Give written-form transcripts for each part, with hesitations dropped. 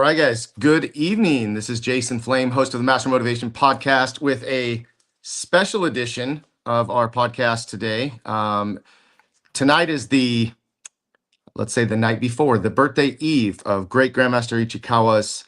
right, guys. Good evening. This is Jason Flame, host of the Master Motivation Podcast, with a special edition of our podcast today. Tonight is let's say the night before, the birthday eve of Great Grandmaster Ichikawa's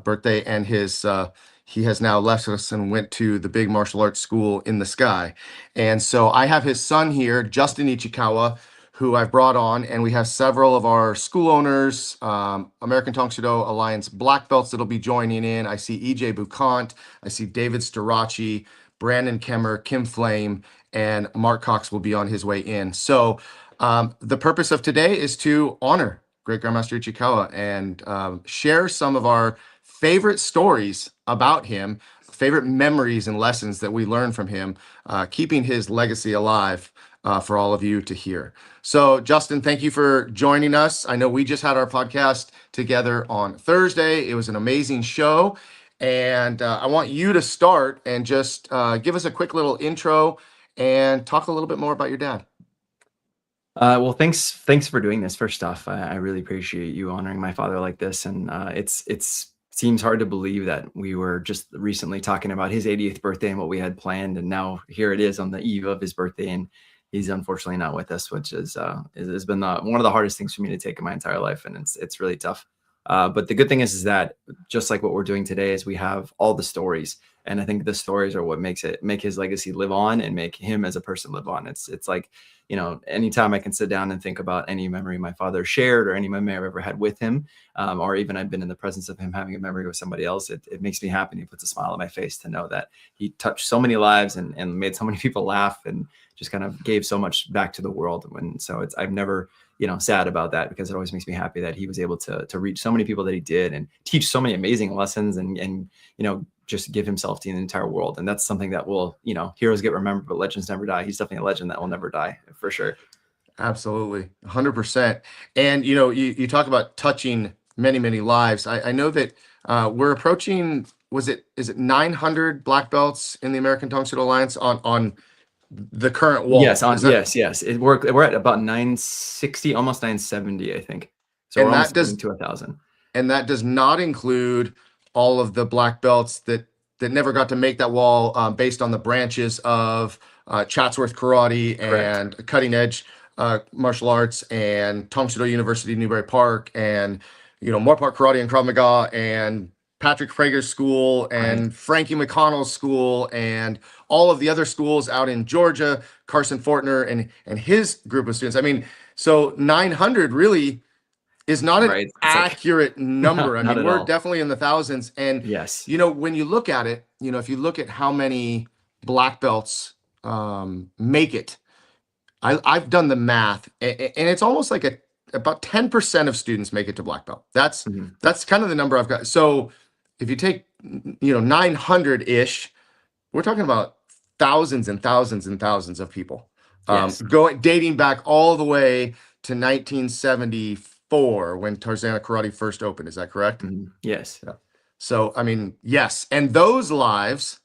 birthday, and he has now left us and went to the big martial arts school in the sky. And so I have his son here, Justin Ichikawa, who I've brought on, and we have several of our school owners, American Tang Soo Do Alliance black belts that'll be joining in. I see EJ Bukant, I see David Starachi, Brandon Kemmer, Kim Flame, and Mark Cox will be on his way in. So the purpose of today is to honor Great Grandmaster Ichikawa and share some of our favorite stories about him, favorite memories and lessons that we learned from him, keeping his legacy alive for all of you to hear. So, Justin, thank you for joining us. I know we just had our podcast together on Thursday. It was an amazing show. And I want you to start and just give us a quick little intro and talk a little bit more about your dad. Well, thanks for doing this. First off, I really appreciate you honoring my father like this. And it's seems hard to believe that we were just recently talking about his 80th birthday and what we had planned. And now here it is on the eve of his birthday. And he's unfortunately not with us, which has been one of the hardest things for me to take in my entire life. And it's really tough. But the good thing is that just like what we're doing today is we have all the stories. And I think the stories are what make his legacy live on and make him as a person live on. It's like, you know, anytime I can sit down and think about any memory my father shared or any memory I've ever had with him, or even I've been in the presence of him having a memory with somebody else, it makes me happy. And it puts a smile on my face to know that he touched so many lives and made so many people laugh and just kind of gave so much back to the world. I've never, sad about that, because it always makes me happy that he was able to reach so many people that he did and teach so many amazing lessons and just give himself to the entire world. And that's something that will, heroes get remembered, but legends never die. He's definitely a legend that will never die, for sure. Absolutely. 100%. And, you talk about touching many, many lives. I know that we're approaching, is it 900 black belts in the American Tang Soo Do Alliance on the current wall? Yes. Yes. We're at about 960, almost 970, I think. So we're almost to 1,000. And that does not include all of the black belts that never got to make that wall, based on the branches of Chatsworth Karate. Correct. And Cutting Edge Martial Arts and Tang Soo Do University, Newbury Park, and Moorpark Karate and Krav Maga, and Patrick Prager's school, and right. Frankie McConnell's school, and all of the other schools out in Georgia, Carson Fortner and his group of students. I mean, so 900 really is not an accurate number. I mean, we're definitely in the thousands. And yes, when you look at it, if you look at how many black belts make it, I've done the math, and it's almost like about 10% of students make it to black belt. That's kind of the number I've got. So if you take 900-ish, we're talking about thousands and thousands and thousands of people, dating back all the way to 1974 when Tarzana Karate first opened. Is that correct? Yes. Yeah. So I mean, yes, and those lives,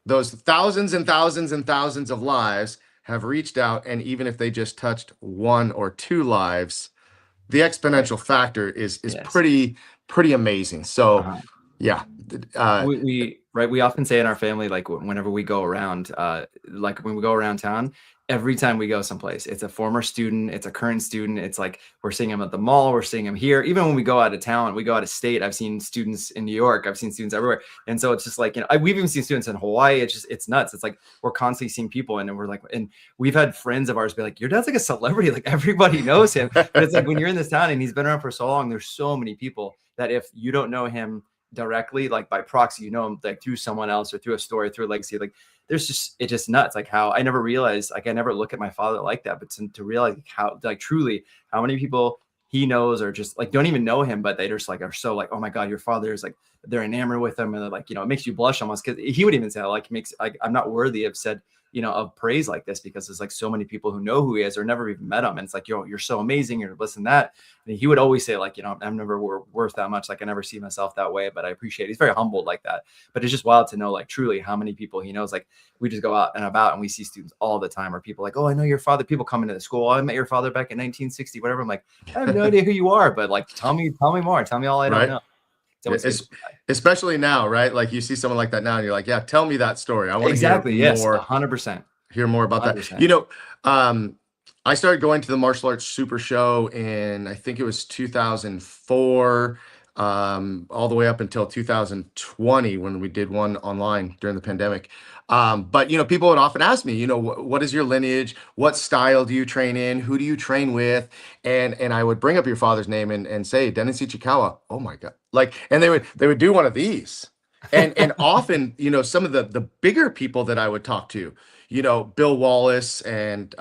those thousands and thousands and thousands of lives have reached out, and even if they just touched one or two lives, the exponential factor is pretty amazing. So yeah. We often say in our family, like whenever we go around, like when we go around town, every time we go someplace, it's a former student, it's a current student. It's like we're seeing them at the mall, we're seeing them here. Even when we go out of town, we go out of state. I've seen students in New York, I've seen students everywhere. And so it's just like, we've even seen students in Hawaii. It's nuts. It's like we're constantly seeing people, and we're like, and we've had friends of ours be like, your dad's like a celebrity, like everybody knows him. But it's like when you're in this town and he's been around for so long, there's so many people that if you don't know him directly, like by proxy, him like through someone else or through a story, through a legacy, like it's just nuts. Like how I never realized, like I never look at my father like that, but to realize how, like truly how many people he knows or just like don't even know him, but they just like are so like, oh my God, your father is like, they're enamored with him, and they're like, it makes you blush almost, because he would even say like I'm not worthy of said of praise like this, because there's like so many people who know who he is or never even met him, and it's like, you're so amazing, you're this and that. And he would always say like, I'm never worth that much, like I never see myself that way, but I appreciate it. He's very humbled like that. But it's just wild to know like truly how many people he knows. Like we just go out and about and we see students all the time, or people like, oh, I know your father. People come into the school, I met your father back in 1960, whatever. I'm like, I have no idea who you are, but like tell me more, tell me all I don't know. It's always good. Especially now, right? Like you see someone like that now and you're like, yeah, tell me that story. I want to Exactly. hear Yes. more, 100%. hear more about that. 100%. You know, I started going to the martial arts super show in, I think it was 2004, all the way up until 2020 when we did one online during the pandemic. But you know, people would often ask me, you know, what is your lineage? What style do you train in? Who do you train with? And I would bring up your father's name and say Dennis Ichikawa. Oh my God! Like, and they would do one of these, and often, you know, some of the bigger people that I would talk to, you know, Bill Wallace and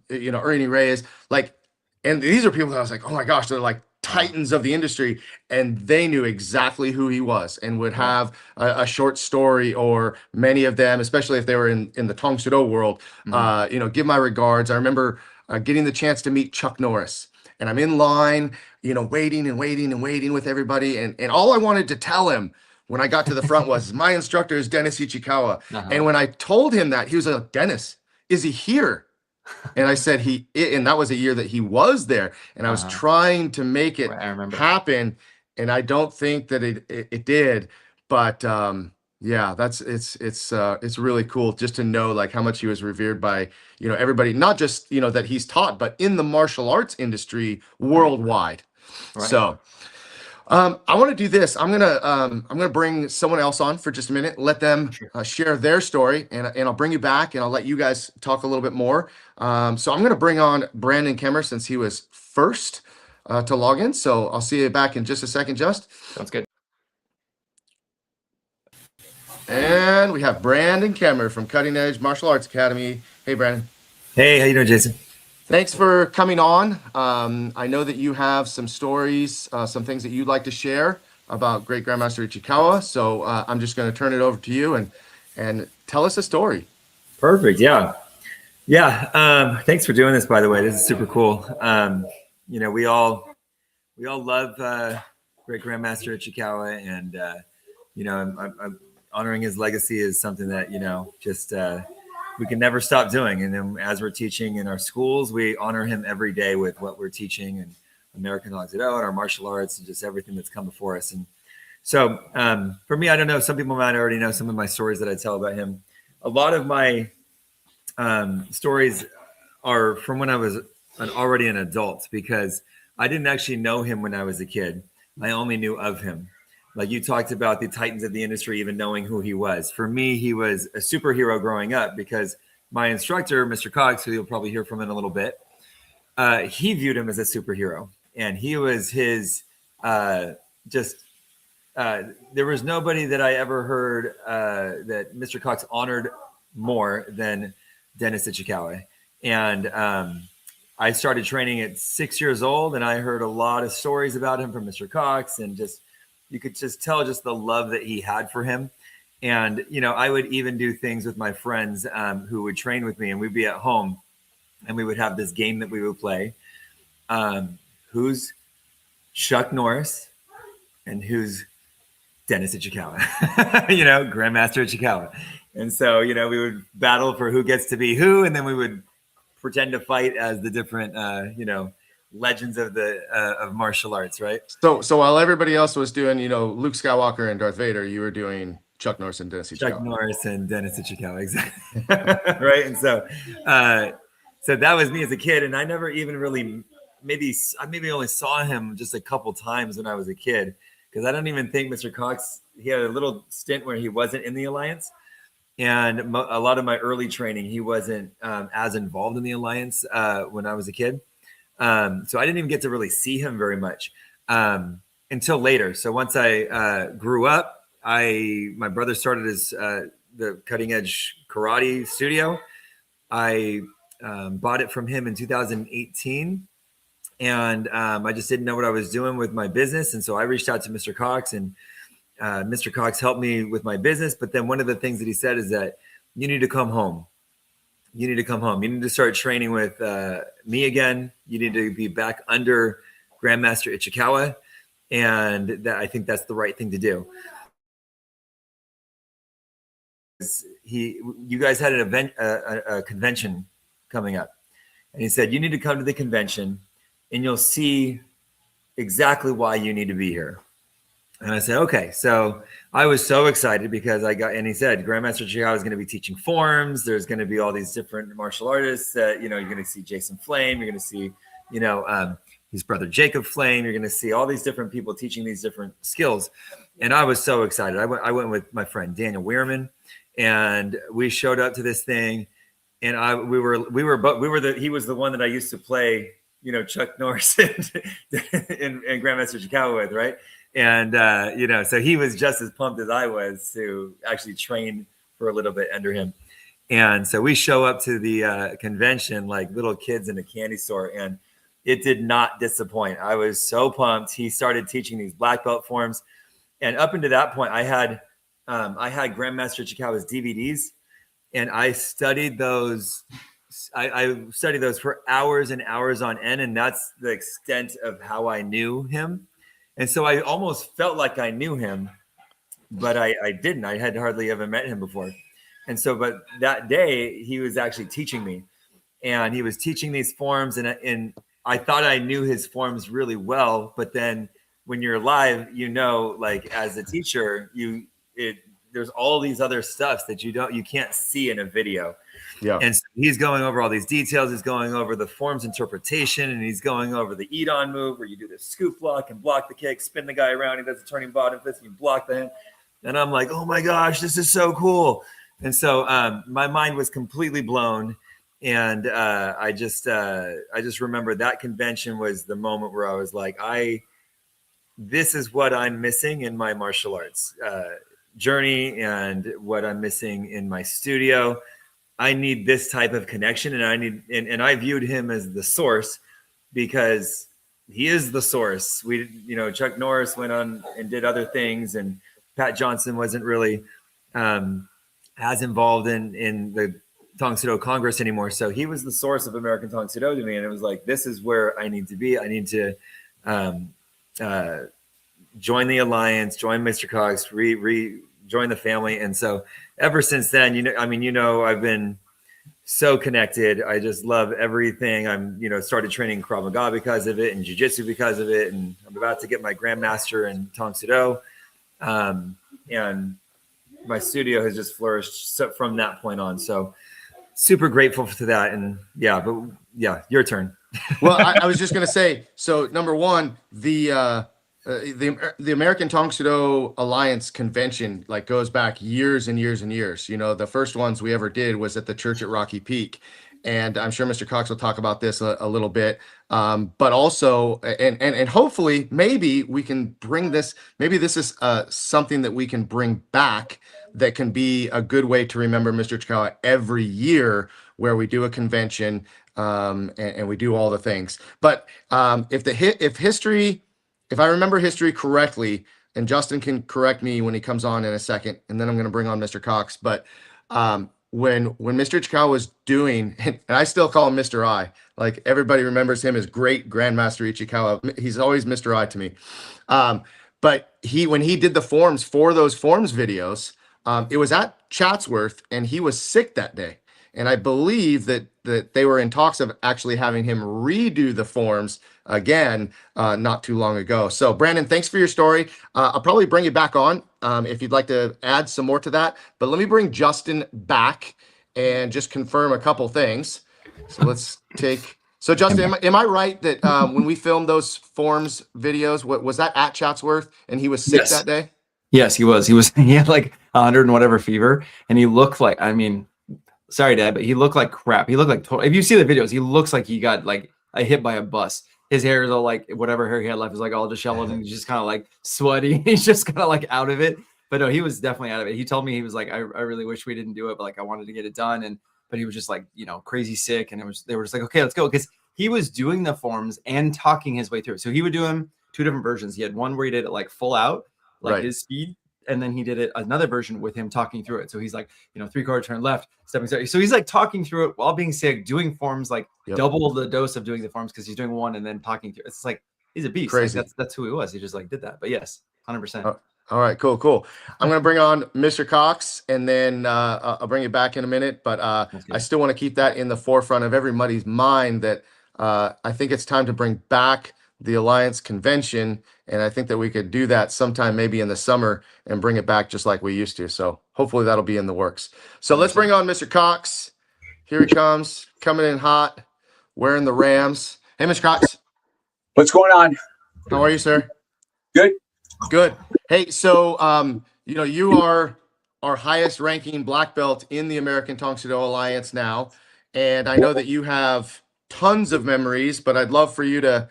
you know, Ernie Reyes, like, and these are people that I was like, oh my gosh, they're like titans of the industry, and they knew exactly who he was and would have a short story, or many of them, especially if they were in the Tang Soo Do world, you know, give my regards. I remember getting the chance to meet Chuck Norris, and I'm in line, you know, waiting and waiting and waiting with everybody, and all I wanted to tell him when I got to the front was, my instructor is Dennis Ichikawa. And when I told him that, he was like, Dennis, is he here? And I said, and that was a year that he was there. And I was trying to make it happen. And I don't think that it did. But yeah, it's really cool just to know like how much he was revered by, you know, everybody, not just, you know, that he's taught, but in the martial arts industry worldwide. So I want to do this. I'm gonna bring someone else on for just a minute. Let them share their story, and I'll bring you back, and I'll let you guys talk a little bit more. So I'm gonna bring on Brandon Kemmer since he was first to log in. So I'll see you back in just a second. Just sounds good. And we have Brandon Kemmer from Cutting Edge Martial Arts Academy. Hey, Brandon. Hey, how you doing, Jason? Thanks for coming on. I know that you have some stories, some things that you'd like to share about Great Grandmaster Ichikawa. So I'm just going to turn it over to you and tell us a story. Perfect. Yeah. Thanks for doing this, by the way. This is super cool. You know, we all love Great Grandmaster Ichikawa, and you know, I'm honoring his legacy is something that, you know, just we can never stop doing. And then as we're teaching in our schools, we honor him every day with what we're teaching, and American Tang Soo Do and our martial arts and just everything that's come before us. And so for me, I don't know, some people might already know some of my stories that I tell about him. A lot of my stories are from when I was already an adult, because I didn't actually know him when I was a kid. I only knew of him. Like you talked about the titans of the industry, even knowing who he was. For me, he was a superhero growing up, because my instructor, Mr. Cox, who you'll probably hear from in a little bit, he viewed him as a superhero. And he was his there was nobody that I ever heard that Mr. Cox honored more than Dennis Ichikawa. And I started training at 6 years old, and I heard a lot of stories about him from Mr. Cox, and just you could just tell just the love that he had for him. And, you know, I would even do things with my friends who would train with me, and we'd be at home and we would have this game that we would play. Who's Chuck Norris and who's Dennis Ichikawa, you know, Grandmaster Ichikawa. And so, you know, we would battle for who gets to be who, and then we would pretend to fight as the different, you know, legends of the of martial arts, right? So while everybody else was doing, you know, Luke Skywalker and Darth Vader, you were doing Chuck Norris and Dennis Ichikawa. Chuck Norris and Dennis Ichikawa, exactly. Right. And so so that was me as a kid, and I never even really I maybe only saw him just a couple times when I was a kid, because I don't even think Mr. Cox, he had a little stint where he wasn't in the Alliance. And a lot of my early training, he wasn't as involved in the Alliance when I was a kid. So I didn't even get to really see him very much until later. So once I grew up, my brother started his the Cutting Edge Karate studio. I bought it from him in 2018, and I just didn't know what I was doing with my business. And so I reached out to Mr. Cox, and Mr. Cox helped me with my business. But then one of the things that he said is that you need to come home. You need to come home. You need to start training with me again. You need to be back under Grandmaster Ichikawa. And that, I think that's the right thing to do. You guys had an event, a convention coming up. And he said, you need to come to the convention and you'll see exactly why you need to be here. And I said, okay. So I was so excited because and he said, Grandmaster Ichikawa is going to be teaching forms. There's going to be all these different martial artists that, you're going to see Jason Flame. You're going to see, his brother Jacob Flame. You're going to see all these different people teaching these different skills. And I was so excited. I went with my friend Daniel Weirman, and we showed up to this thing. And he was the one that I used to play, Chuck Norris and Grandmaster Ichikawa with, right? And, so he was just as pumped as I was to actually train for a little bit under him. And so we show up to the convention like little kids in a candy store, and it did not disappoint. I was so pumped. He started teaching these black belt forms. And up until that point, I had Grandmaster Ichikawa's DVDs, and I studied those. I studied those for hours and hours on end, and that's the extent of how I knew him. And so I almost felt like I knew him, but I didn't. I had hardly ever met him before. And so, but that day he was actually teaching me, and he was teaching these forms, and I thought I knew his forms really well. But then when you're live, like as a teacher, there's all these other stuffs that you can't see in a video. Yeah. And so he's going over all these details. He's going over the form's interpretation, and he's going over the eat-on move where you do the scoop block and block the kick, spin the guy around. He does the turning bottom fist, and you block the hand. And I'm like, oh my gosh, this is so cool. And so my mind was completely blown. And I just remember that convention was the moment where I was like, this is what I'm missing in my martial arts journey, and what I'm missing in my studio. I need this type of connection, and I viewed him as the source, because he is the source. Chuck Norris went on and did other things, and Pat Johnson wasn't really as involved in the Tang Soo Do Congress anymore. So he was the source of American Tang Soo Do to me, and it was like, this is where I need to be. I need to join the alliance, join Mr. Cox, join the family. And so ever since then, I've been so connected. I just love everything. I'm, started training Krav Maga because of it, and jiu-jitsu because of it. And I'm about to get my Grandmaster in Tang Soo Do. And my studio has just flourished from that point on. So super grateful to that. And your turn. Well, I was just going to say, so number one, the American Tang Soo Do Alliance convention goes back years and years and years. The first ones we ever did was at the church at Rocky Peak, and I'm sure Mr. Cox will talk about this a little bit. But also, and hopefully, maybe we can bring this. Maybe this is something that we can bring back that can be a good way to remember Mr. Ichikawa every year, where we do a convention and we do all the things. But if I remember history correctly, and Justin can correct me when he comes on in a second, and then I'm going to bring on Mr. Cox. But when Mr. Ichikawa was doing, and I still call him Mr. I, like everybody remembers him as Great Grandmaster Ichikawa. He's always Mr. I to me. But when he did the forms for those forms videos, it was at Chatsworth, and he was sick that day. And I believe that they were in talks of actually having him redo the forms again not too long ago. So Brandon, thanks for your story. I'll probably bring you back on if you'd like to add some more to that. But let me bring Justin back and just confirm a couple things. So Justin, am I right that when we filmed those forms videos, was that at Chatsworth, and he was sick that day? Yes, he was. He had like 100 and whatever fever, and he looked like, sorry, Dad, but he looked like crap. He looked like total. If you see the videos, he looks like he got like hit by a bus. His hair is all like, whatever hair he had left is like all disheveled, and he's just kind of like sweaty. He's just kind of like out of it. But no, he was definitely out of it. He told me, he was like, I really wish we didn't do it, but like I wanted to get it done. But he was just like, crazy sick. And they were just like, okay, let's go. Because he was doing the forms and talking his way through it. So he would do them two different versions. He had one where he did it like full out, like his speed. And then he did it another version with him talking through it. So he's like, 3/4 turn left, stepping. So he's like talking through it while being sick, doing forms, like double the dose of doing the forms, because he's doing one and then talking through. It's like, he's a beast. Crazy. Like, that's who he was. He just like did that. But yes, 100%. All right, cool. I'm going to bring on Mr. Cox, and then I'll bring you back in a minute. But I still want to keep that in the forefront of everybody's mind that I think it's time to bring back the Alliance Convention And I think that we could do that sometime maybe in the summer and bring it back just like we used to. So hopefully that'll be in the works. So let's bring on Mr. Cox. Here he comes, coming in hot, wearing the Rams. Hey, Mr. Cox. What's going on? How are you, sir? Good. Good. Hey, so you are our highest ranking black belt in the American Tang Soo Do Alliance now. And I know that you have tons of memories, but I'd love for you to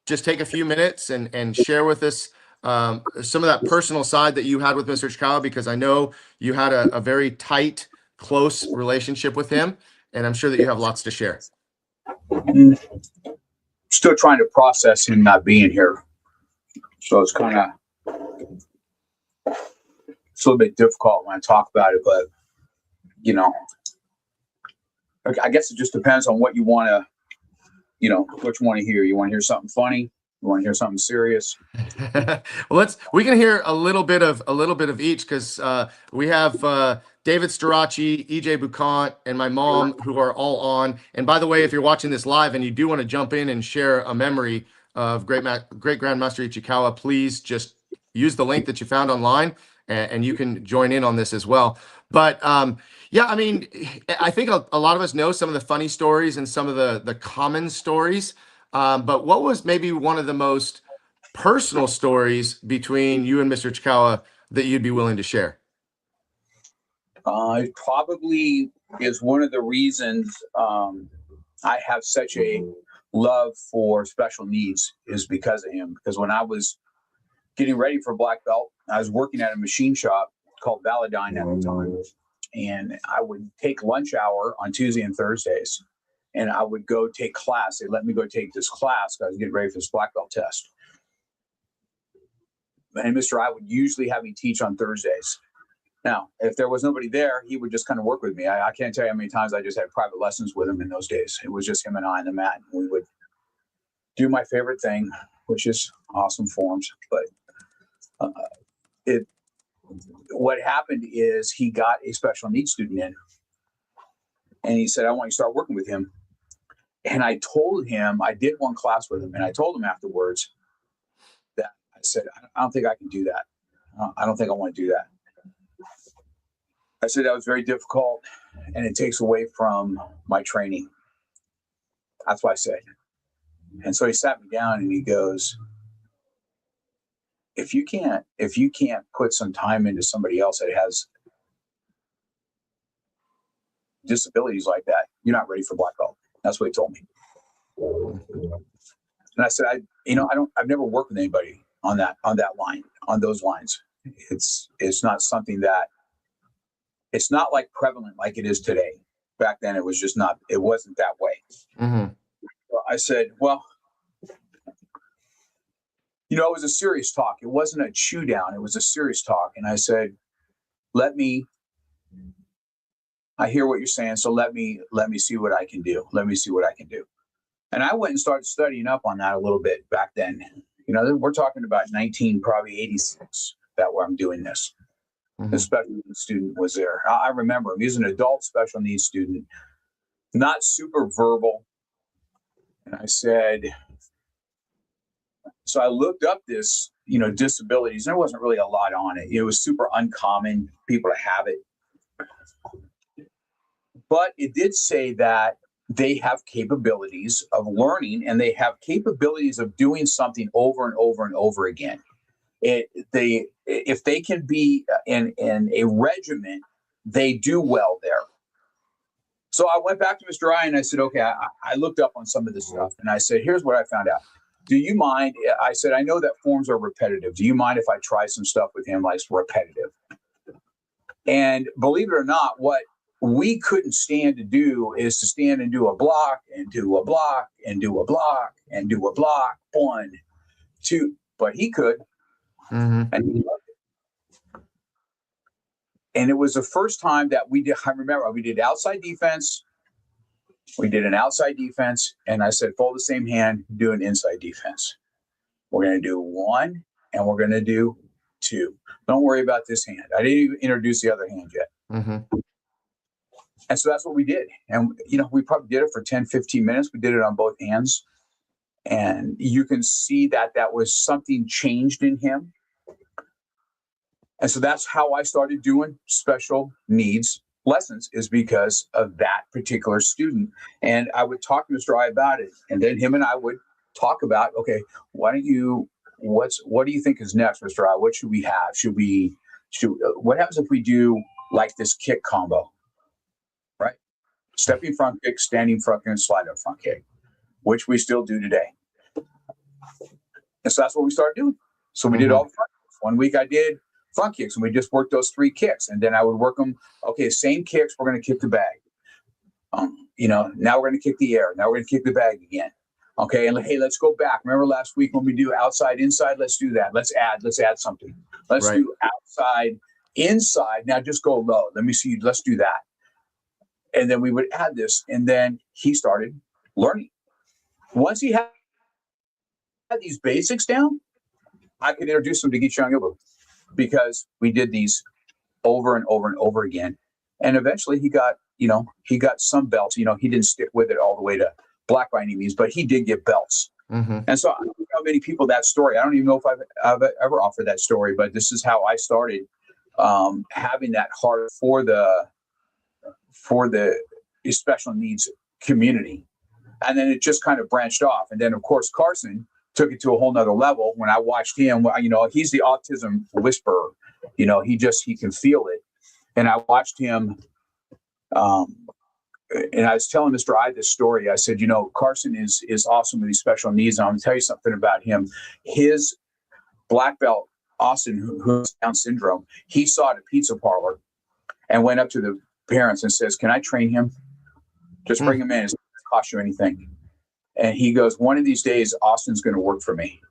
just take a few minutes and share with us some of that personal side that you had with Mr. Ichikawa, because I know you had a very tight, close relationship with him, and I'm sure that you have lots to share. Still trying to process him not being here. So it's kind of a little bit difficult when I talk about it, but I guess it just depends on what you want to, what you want to hear. You want to hear something funny? You want to hear something serious? Well, we can hear a little bit of each, because we have David Starachi, EJ Boucant, and my mom, who are all on. And by the way, if you're watching this live and you do want to jump in and share a memory of Great Grandmaster Ichikawa, please just use the link that you found online, and you can join in on this as well. But yeah, I mean, I think a lot of us know some of the funny stories and some of the common stories. But what was maybe one of the most personal stories between you and Mr. Ichikawa that you'd be willing to share? It probably is one of the reasons I have such a love for special needs, is because of him. Because when I was getting ready for black belt, I was working at a machine shop called Validine at the time. And I would take lunch hour on Tuesday and Thursdays. And I would go take class. They let me go take this class because I was getting ready for this black belt test. And Mr. I would usually have me teach on Thursdays. Now, if there was nobody there, he would just kind of work with me. I can't tell you how many times I just had private lessons with him in those days. It was just him and I on the mat. And we would do my favorite thing, which is awesome forms. But what happened is he got a special needs student in. And he said, I want you to start working with him. And I told him, I did one class with him, and I told him afterwards that I said, I don't think I can do that. I don't think I want to do that. I said that was very difficult, and it takes away from my training. That's what I said. And so he sat me down and he goes, if you can't put some time into somebody else that has disabilities like that, you're not ready for black belt. That's what he told me. And I said, I've never worked with anybody on that line, on those lines. It's not something that, it's not like prevalent like it is today. Back then, it was just not, it wasn't that way. Mm-hmm. I said, well, it was a serious talk. It wasn't a chew down. It was a serious talk. And I said, I hear what you're saying. So let me see what I can do. Let me see what I can do. And I went and started studying up on that a little bit back then. We're talking about 1986 that where I'm doing this. Mm-hmm. The special needs student was there. I remember him. He was an adult special needs student, not super verbal. And I said, so I looked up this, disabilities. There wasn't really a lot on it. It was super uncommon people to have it. But it did say that they have capabilities of learning, and they have capabilities of doing something over and over and over again. If they can be in a regiment, they do well there. So I went back to Mr. Ryan and I said, okay, I looked up on some of this stuff, and I said, here's what I found out. Do you mind? I said, I know that forms are repetitive. Do you mind if I try some stuff with him like repetitive? And believe it or not, what we couldn't stand to do is to stand and do a block and do a block and do a block and do a block. 1, 2, but he could. Mm-hmm. And he loved it. And it was the first time that I remember we did outside defense. We did an outside defense. And I said, fold the same hand, do an inside defense. We're going to do 1 and we're going to do 2. Don't worry about this hand. I didn't even introduce the other hand yet. Mm-hmm. And so that's what we did. And, we probably did it for 10, 15 minutes. We did it on both hands. And you can see that that was something changed in him. And so that's how I started doing special needs lessons, is because of that particular student. And I would talk to Mr. I about it. And then him and I would talk about, okay, what do you think is next, Mr. I? What should we have? What happens if we do like this kick combo, right? Stepping front kick, standing front kick, and slide up front kick, which we still do today. And so that's what we started doing. So we did all the front kicks. One week I did front kicks, and we just worked those 3 kicks. And then I would work them. Okay, same kicks. We're going to kick the bag. Now we're going to kick the air. Now we're going to kick the bag again. Okay, and hey, let's go back. Remember last week when we do outside, inside? Let's do that. Let's add something. Let's do outside, inside. Now just go low. Let me see. Let's do that. And then we would add this. And then he started learning. Once he had these basics down, I could introduce him to Gichang Yobu, because we did these over and over and over again. And eventually he got some belts. He didn't stick with it all the way to black by any means, but he did get belts. And so I don't know how many people that story. I don't even know if I've ever offered that story, but this is how I started having that heart for the special needs community. And then it just kind of branched off. And then of course Carson took it to a whole nother level. When I watched him, he's the autism whisperer. He can feel it. And I watched him, and I was telling Mr. I this story. I said, Carson is awesome with these special needs. And I'm going to tell you something about him. His black belt, Austin, who has Down syndrome, he saw at a pizza parlor and went up to the parents and says, "Can I train him? Just bring him in. It doesn't cost you anything." And he goes, "One of these days, Austin's going to work for me."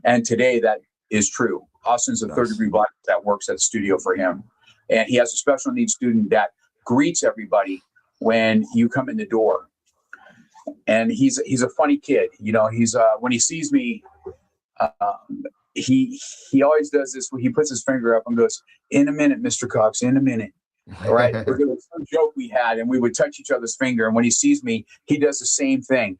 And today that is true. Austin's a third-degree black that works at the studio for him. And he has a special needs student that greets everybody when you come in the door. And he's a funny kid. He's when he sees me, he always does this. He puts his finger up and goes, "In a minute, Mr. Cox, in a minute." Right? It was some joke we had, and we would touch each other's finger. And when he sees me, he does the same thing.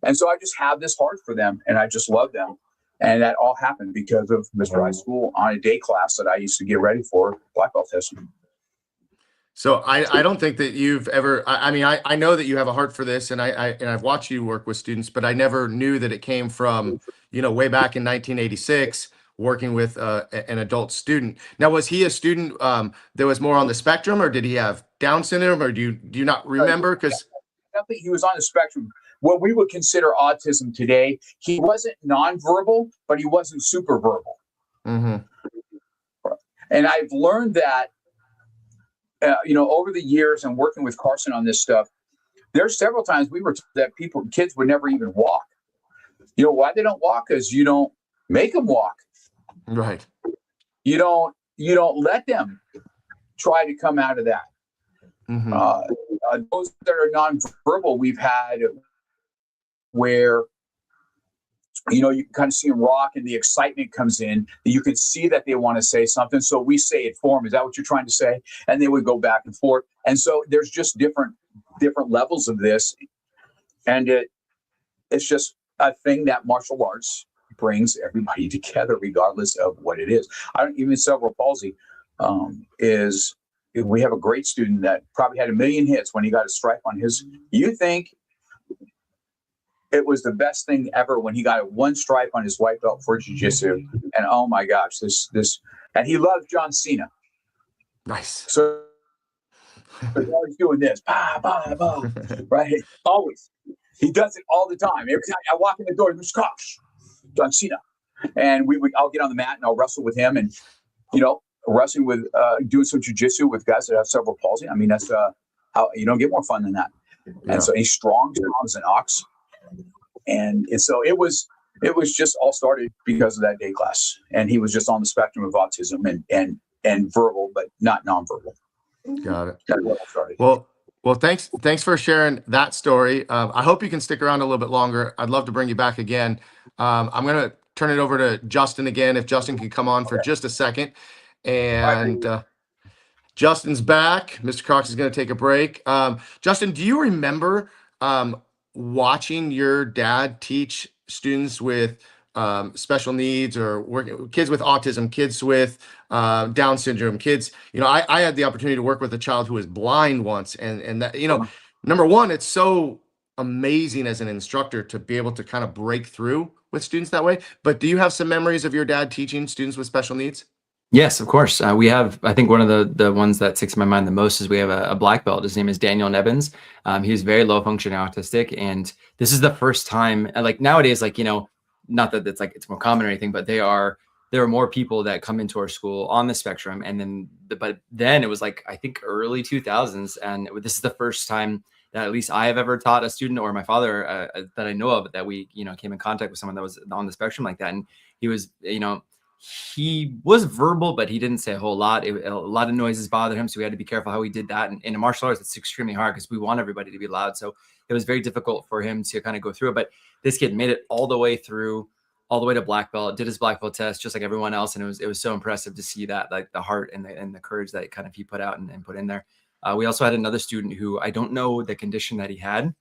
And so I just have this heart for them, and I just love them. And that all happened because of Mr. High School on a day class that I used to get ready for black belt testing. So I don't think that you've ever, I know that you have a heart for this, and I've watched you work with students, but I never knew that it came from, way back in 1986, working with an adult student. Now, was he a student that was more on the spectrum, or did he have Down syndrome, or do you not remember? Because I think he was on the spectrum. What we would consider autism today, he wasn't nonverbal, but he wasn't super verbal. And I've learned that, over the years and working with Carson on this stuff, there's several times we were told that kids would never even walk. Why they don't walk? Because you don't make them walk. Right. You don't let them try to come out of that. Those that are nonverbal, we've had where you can kind of see them rock and the excitement comes in. You can see that they want to say something. So we say it for them. Is that what you're trying to say? And they would go back and forth. And so there's just different levels of this. And it's just a thing that martial arts brings everybody together, regardless of what it is. Even cerebral palsy we have a great student that probably had 1 million hits when he got a stripe on his. You think it was the best thing ever when he got one stripe on his white belt for jiu-jitsu. And oh my gosh, this, and he loves John Cena. Nice. So he's always doing this, bah, bah, bah, right? Always. He does it all the time. Every time I walk in the door, Mr. Cox, John Cena. And I'll get on the mat and I'll wrestle with him, and, wrestling with, doing some jiu-jitsu with guys that have cerebral palsy. I mean, that's how you don't get more fun than that. Yeah. And so he's strong as an ox. And so it was just all started because of that day class. And he was just on the spectrum of autism and verbal, but not nonverbal. Got it. That's what started. Well, thanks for sharing that story. I hope you can stick around a little bit longer. I'd love to bring you back again. I'm going to turn it over to Justin again, if Justin can come on for just a second. And Justin's back. Mr. Cox is going to take a break. Justin, do you remember watching your dad teach students with special needs, or working kids with autism, kids with Down syndrome, kids. I had the opportunity to work with a child who was blind once, and that, number one, it's so amazing as an instructor to be able to kind of break through with students that way. But do you have some memories of your dad teaching students with special needs? Yes, of course. We have, I think one of the ones that sticks in my mind the most is we have a black belt. His name is Daniel Nevins. He was very low functioning autistic. And this is the first time, like nowadays, like, not that it's more common or anything, but there are more people that come into our school on the spectrum. And but then it was like, I think early 2000s. And this is the first time that at least I have ever taught a student, or my father that I know of, that we, came in contact with someone that was on the spectrum like that. And he was, he was verbal, but he didn't say a whole lot. A lot of noises bothered him, so we had to be careful how he did that. And in martial arts, it's extremely hard because we want everybody to be loud. So it was very difficult for him to kind of go through it. But this kid made it all the way to black belt, did his black belt test just like everyone else. And it was so impressive to see that, like the heart and the courage that kind of he put out and put in there. We also had another student who, I don't know the condition that he had,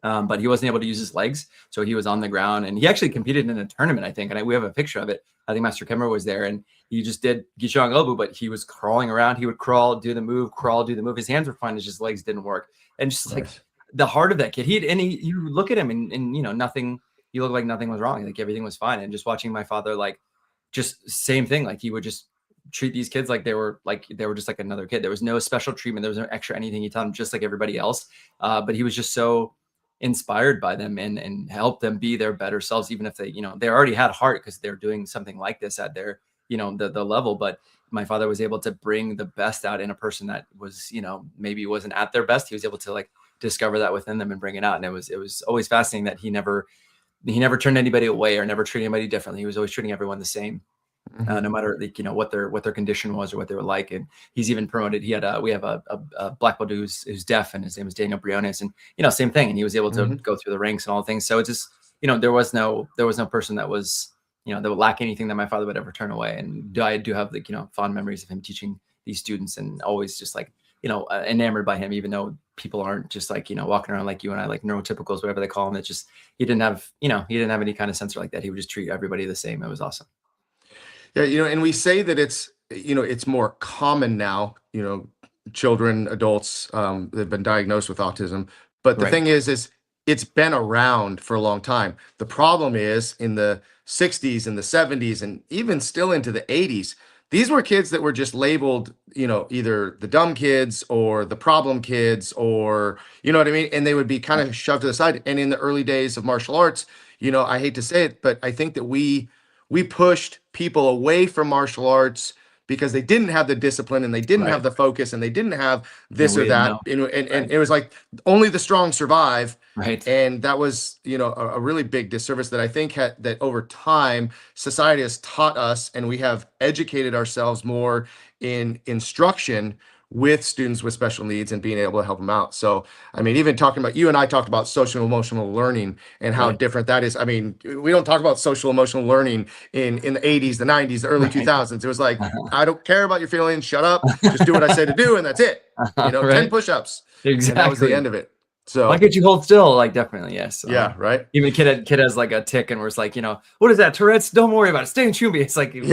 but he wasn't able to use his legs. So he was on the ground, and he actually competed in a tournament, I think. And we have a picture of it. I think Master Kemmer was there, and he just did Gishang Obu, but he was crawling around. He would crawl, do the move, crawl, do the move. His hands were fine. It's just legs didn't work. And just like the heart of that kid, you look at him and nothing, he looked like nothing was wrong. Like everything was fine. And just watching my father, like just same thing. Like he would just treat these kids like they were just like another kid. There was no special treatment. There was no extra anything. He taught them just like everybody else. But he was just so inspired by them and help them be their better selves, even if they already had heart because they're doing something like this at their the level. But my father was able to bring the best out in a person that was maybe wasn't at their best. He was able to like discover that within them and bring it out. And it was always fascinating that he never turned anybody away or never treated anybody differently. He was always treating everyone the same. No matter what their condition was or what they were like. And he's even promoted. We have a black belt who's deaf, and his name is Daniel Briones, and same thing. And he was able to go through the ranks and all the things. So it just there was no person that was that would lack anything that my father would ever turn away. And I do have fond memories of him teaching these students, and always just like enamored by him, even though people aren't just like walking around like you and I, like neurotypicals, whatever they call them. It's just he didn't have any kind of sensor like that. He would just treat everybody the same. It was awesome. Yeah, and we say that it's more common now, children, adults that have been diagnosed with autism. But the thing is it's been around for a long time. The problem is in the 60s and the 70s and even still into the 80s, these were kids that were just labeled, either the dumb kids or the problem kids, or, you know what I mean? And they would be kind of shoved to the side. And in the early days of martial arts, I hate to say it, but I think that we pushed people away from martial arts because they didn't have the discipline, and they didn't have the focus, and they didn't have this or that, and it was like only the strong survive. Right. And that was, a really big disservice that I think that over time society has taught us, and we have educated ourselves more in instruction with students with special needs and being able to help them out. So, I mean, even talking about, you and I talked about social emotional learning and how different that is. I mean, we don't talk about social emotional learning in the 80s, the 90s, the early 2000s. It was like, I don't care about your feelings. Shut up. Just do what I say to do. And that's it. 10 push-ups. Exactly. And that was the end of it. So why can't you hold still? Like, definitely. Yes. Yeah. Right. Even kid has like a tick, and we're like, what is that? Tourette's? Don't worry about it. Stay in Chumbi. It's like, 10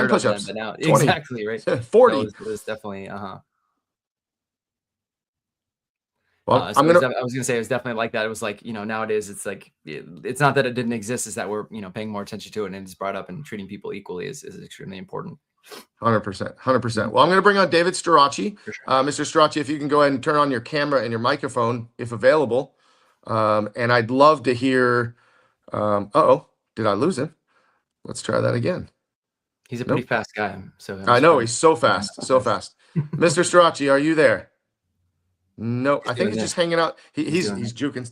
push-ups. Now. Exactly. Right. 40. It was definitely, Well, I was gonna say it was definitely like that. It was like, nowadays it's like, it's not that it didn't exist, it's that we're, paying more attention to it, and it's brought up, and treating people equally is extremely important. 100%. Well, I'm going to bring on David Strachey. Sure. Mr. Strachey, if you can go ahead and turn on your camera and your microphone, if available. And I'd love to hear, did I lose him? Let's try that again. He's a pretty fast guy. So I know, he's so fast, Mr. Strachey, are you there? No, I think he's just hanging out. He's juking.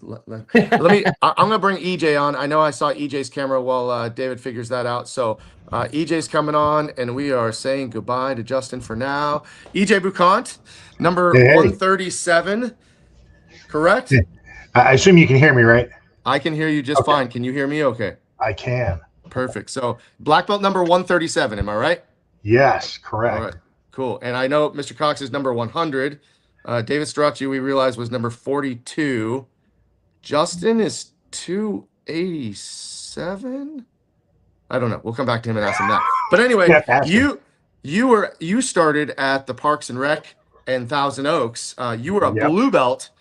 I'm gonna bring EJ on. I know I saw EJ's camera while David figures that out. So EJ's coming on, and we are saying goodbye to Justin for now. EJ Boucant, number 137, correct? I assume you can hear me, right? I can hear you just fine. Can you hear me? Okay. I can. Perfect. So black belt number 137. Am I right? Yes, correct. All right. Cool. And I know Mr. Cox is number 100. David Strachey, we realized, was number 42. Justin is 2 87. I don't know. We'll come back to him and ask him that. But anyway, Yeah, ask him. you started at the Parks and Rec in Thousand Oaks. You were a Yep. blue belt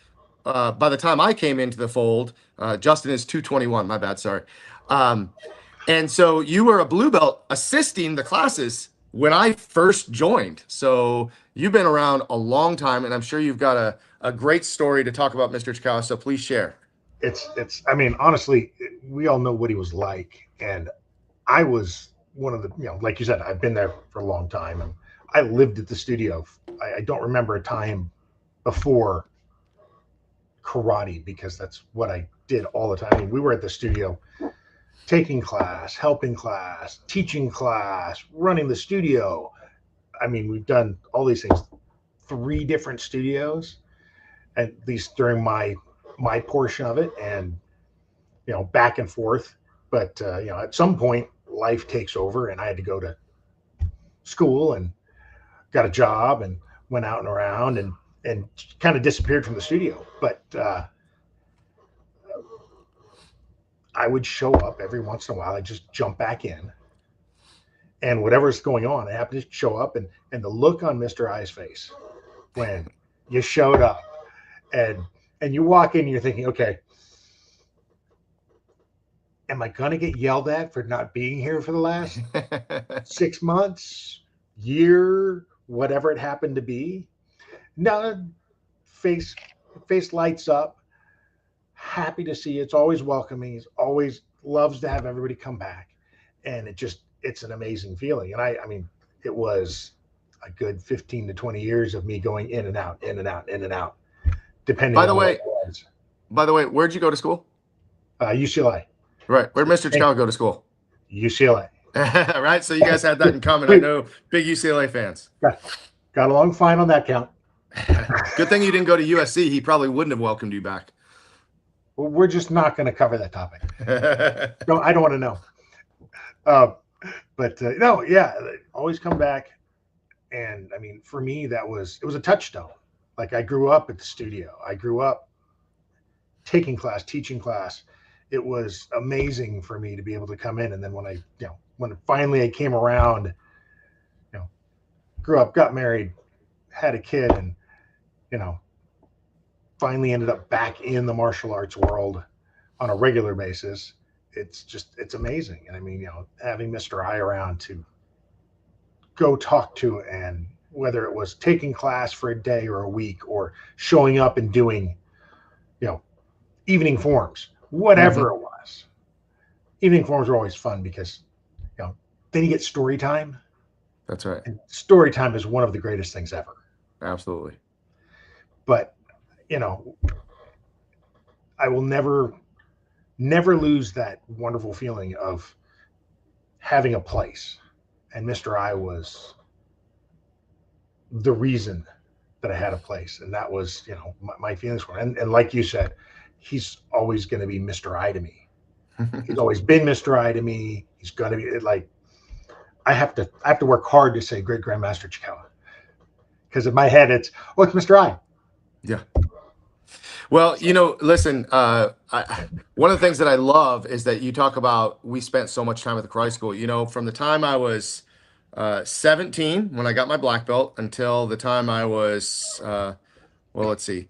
by the time I came into the fold. Justin is 221. My bad. Sorry. And so you were a blue belt assisting the classes when I first joined. So you've been around a long time, and I'm sure you've got a great story to talk about, Mr. Ichikawa. So please share. It's I mean, honestly, we all know what he was like. And I was one of the, like you said, I've been there for a long time, and I lived at the studio. I don't remember a time before karate, because that's what I did all the time. I mean, we were at the studio taking class, helping class, teaching class, running the studio. I mean, we've done all these things, 3 different studios, at least during my portion of it, and back and forth. But at some point life takes over, and I had to go to school and got a job and went out and around and kind of disappeared from the studio. But I would show up every once in a while. I'd just jump back in, and whatever's going on, I happen to show up, and the look on Mr. I's face when you showed up, and you walk in, and you're thinking, okay, am I going to get yelled at for not being here for the last 6 months, year, whatever it happened to be? No, face lights up. Happy to see you. It's always welcoming. He's always loves to have everybody come back. And it's an amazing feeling. And I mean, it was a good 15 to 20 years of me going in and out, in and out, in and out, depending By the on way, what it was. By the way, where'd you go to school? UCLA. Right. Where'd Mr. Ichikawa go to school? UCLA. Right. So you guys had that in common. I know big UCLA fans. Got along fine on that count. Good thing you didn't go to USC. He probably wouldn't have welcomed you back. Well, we're just not going to cover that topic. No, I don't want to know. But no, yeah, always come back. And I mean, for me, it was a touchstone. Like, I grew up at the studio. I grew up taking class, teaching class. It was amazing for me to be able to come in. And then when finally I came around, grew up, got married, had a kid, and, finally ended up back in the martial arts world on a regular basis. It's amazing. And I mean, having Mr. I around to go talk to, and whether it was taking class for a day or a week, or showing up and doing, evening forms, whatever it was. Evening forms are always fun because, then you get story time. That's right. And story time is one of the greatest things ever. Absolutely. But, I will never lose that wonderful feeling of having a place. And Mr. I was the reason that I had a place. And that was, my feelings for it. And like you said, he's always going to be Mr. I to me. He's always been Mr. I to me. He's going to be like, I have to work hard to say Great Grandmaster Ichikawa, because in my head it's Mr. I. Yeah. Well, listen, one of the things that I love is that you talk about, we spent so much time at the karate school, from the time I was 17, when I got my black belt, until the time I was, let's see,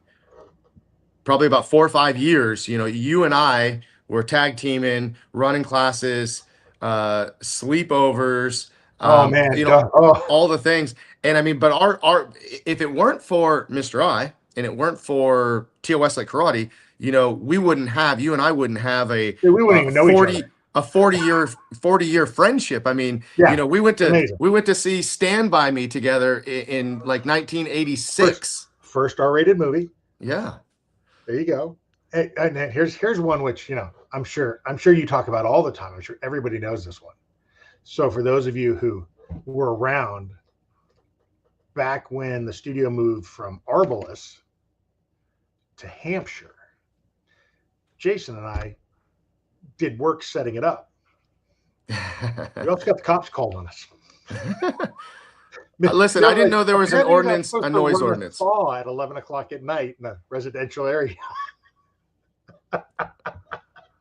probably about 4 or 5 years, you and I were tag teaming, running classes, sleepovers, Oh man, all the things. And I mean, but our if it weren't for Mr. I, and it weren't for TOS like karate, you and I wouldn't have we wouldn't even know each other. A 40-year friendship. I mean, yeah, we went amazing. to see Stand By Me together in like 1986. First R-rated movie. Yeah. There you go. And here's one which, I'm sure you talk about all the time. I'm sure everybody knows this one. So for those of you who were around back when the studio moved from Arbalest to Hampshire, Jason and I did work setting it up. We also got the cops called on us. Listen, I didn't know there was an ordinance, a noise ordinance. At 11 o'clock at night in a residential area.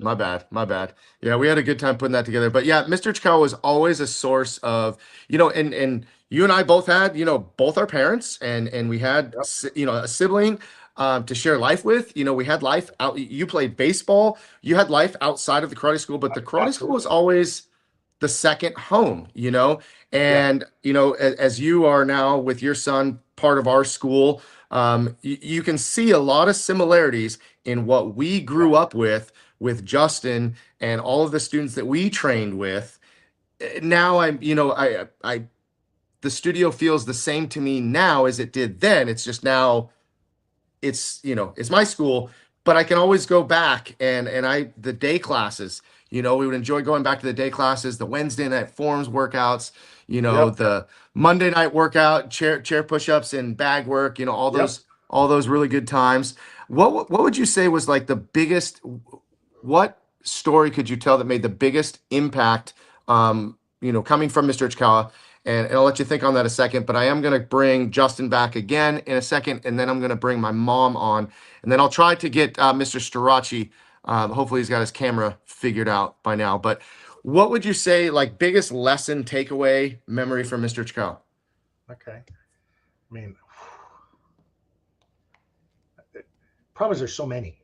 My bad. My bad. Yeah, we had a good time putting that together. But yeah, Mr. Ichikawa was always a source of, and you and I both had, both our parents, and we had, a sibling to share life with. We had life out. You played baseball. You had life outside of the karate school, but the karate school was always the second home, and as you are now with your son part of our school, you can see a lot of similarities in what we grew up with Justin and all of the students that we trained with. Now I the studio feels the same to me now as it did then. It's just now it's my school, but I can always go back and the day classes, we would enjoy going back to the day classes, the Wednesday night forms workouts, the Monday night workout, chair push-ups and bag work, all those really good times. What would you say was like the biggest, what story could you tell that made the biggest impact, coming from Mr. Ichikawa? And I'll let you think on that a second, but I am going to bring Justin back again in a second, and then I'm going to bring my mom on, and then I'll try to get Mr. Starachi. Hopefully he's got his camera figured out by now. But what would you say, like, biggest lesson, takeaway, memory from Mr. Ichikawa? Okay. I mean, problems are so many.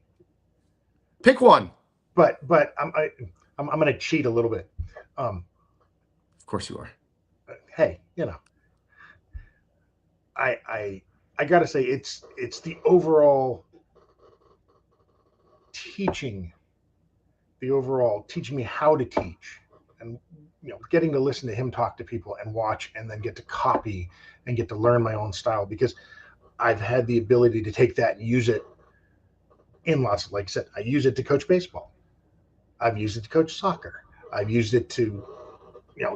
Pick one. But I'm going to cheat a little bit. Of course you are. Hey, I gotta say it's the overall teaching me how to teach, and getting to listen to him talk to people and watch, and then get to copy and get to learn my own style, because I've had the ability to take that and use it in lots of, like I said, I use it to coach baseball. I've used it to coach soccer. I've used it to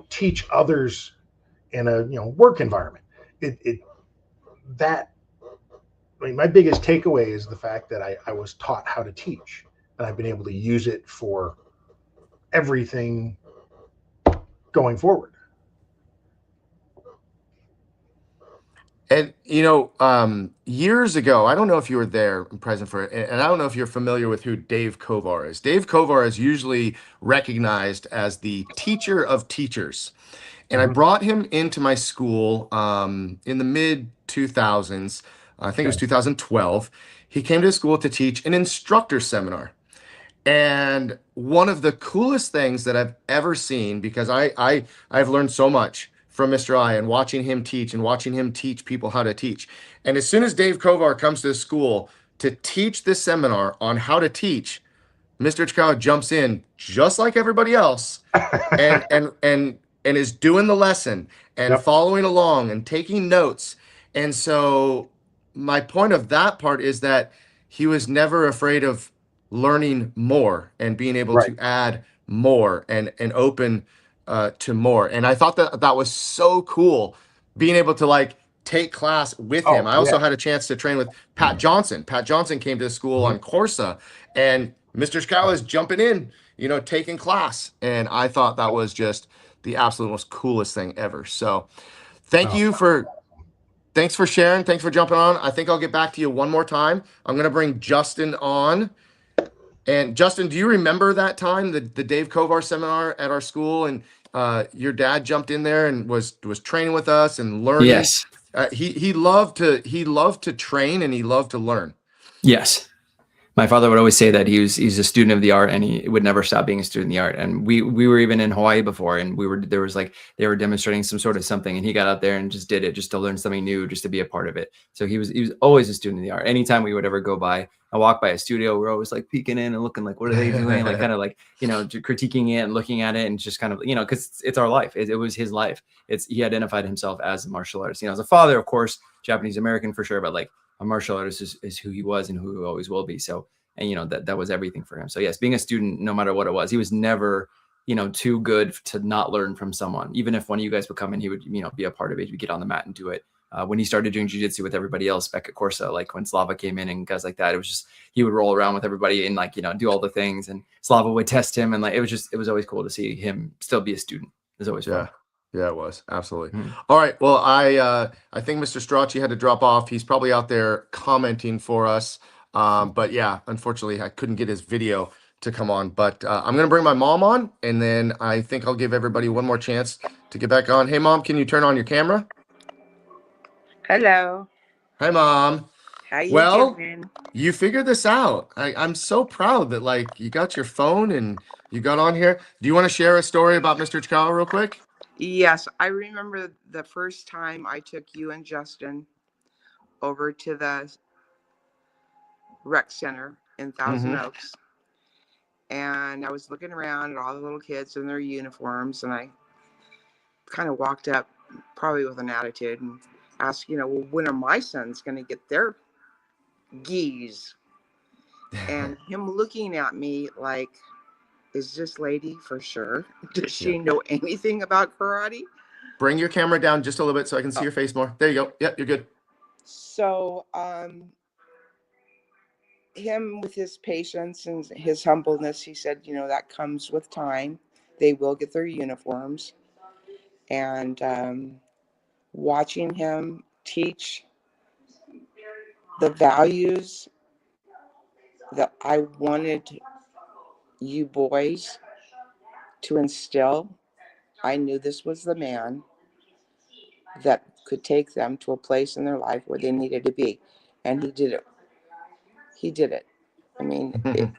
teach others in a work environment. My biggest takeaway is the fact that I was taught how to teach, and I've been able to use it for everything going forward. And years ago, I don't know if you were there and present for it, and I don't know if you're familiar with who Dave Kovar is. Dave Kovar is usually recognized as the teacher of teachers. And I brought him into my school in the mid 2000s. I think it was 2012. He came to school to teach an instructor seminar. And one of the coolest things that I've ever seen, because I've learned so much from Mr. I and watching him teach and watching him teach people how to teach. And as soon as Dave Kovar comes to the school to teach this seminar on how to teach, Mr. Ichikawa jumps in just like everybody else and is doing the lesson and following along and taking notes. And so my point of that part is that he was never afraid of learning more and being able to add more and open to more. And I thought that was so cool, being able to take class with him. I also had a chance to train with Pat Johnson. Pat Johnson came to the school on Corsa, and Mr. Ichikawa is jumping in, taking class. And I thought that was just the absolute most coolest thing ever. So thanks for sharing. Thanks for jumping on. I think I'll get back to you one more time. I'm going to bring Justin on. And Justin, do you remember that time, the Dave Kovar seminar at our school, and your dad jumped in there and was training with us and learning? Yes. He loved to train, and he loved to learn. Yes. My father would always say that he's a student of the art, and he would never stop being a student of the art. And we were even in Hawaii before, and they were demonstrating some sort of something, and he got out there and just did it just to learn something new, just to be a part of it. So he was always a student of the art. Anytime we would ever go by and walk by a studio, we're always peeking in and looking what are they doing? Critiquing it and looking at it, and just because it's our life. It was his life. He identified himself as a martial artist. As a father, of course, Japanese American for sure, but a martial artist is who he was and who he always will be. So, and that was everything for him. So yes, being a student, no matter what it was, he was never, too good to not learn from someone. Even if one of you guys would come in, he would, be a part of it. He'd get on the mat and do it. When he started doing jiu-jitsu with everybody else back at Corsa, when Slava came in and guys like that, it was just, he would roll around with everybody and do all the things, and Slava would test him. And it was always cool to see him still be a student. It was always fun. Yeah, it was. Absolutely. All right. Well, I think Mr. Strachey had to drop off. He's probably out there commenting for us. But yeah, unfortunately, I couldn't get his video to come on, but I'm going to bring my mom on, and then I think I'll give everybody one more chance to get back on. Hey, Mom, can you turn on your camera? Hello. Hi, Mom. How you Well, doing? you figured this out. I'm so proud that like you got your phone and you got on here. Do you want to share a story about Mr. Ichikawa real quick? Yes, I remember the first time I took you and Justin over to the rec center in Thousand Mm-hmm. Oaks. And I was looking around at all the little kids in their uniforms, and I kind of walked up, probably with an attitude, and asked, well, when are my sons going to get their geese? And him looking at me like, is this lady for sure? Does she know anything about karate? Bring your camera down just a little bit so I can see your face more. There you go. Yep, you're good. So, him with his patience and his humbleness, he said, that comes with time. They will get their uniforms. And watching him teach the values that I wanted you boys to instill, I knew this was the man that could take them to a place in their life where they needed to be. And he did it. He did it. I mean,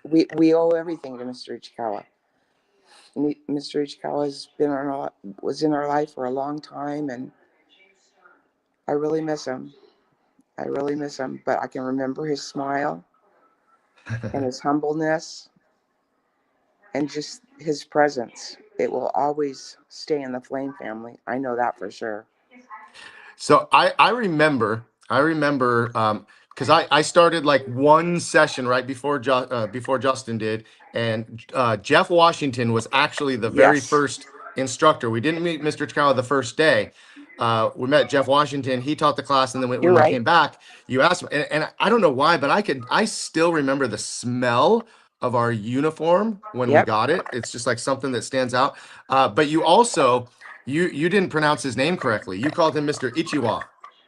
we owe everything to Mr. Ichikawa. Mr. Ichikawa was in our life for a long time, and I really miss him. I really miss him, but I can remember his smile and his humbleness and just his presence. It will always stay in the Flame family. I know that for sure. So I remember because I started like one session right before before Justin did, and Jeff Washington was actually the very Yes. first instructor. We didn't meet Mr. Ichikawa the first day. We met Jeff Washington. He taught the class, and then when You're we right. came back, you asked him, and I don't know why, but I still remember the smell of our uniform when we Yep. got it. It's just like something that stands out. But you also you didn't pronounce his name correctly. You called him Mr. Ichiwa.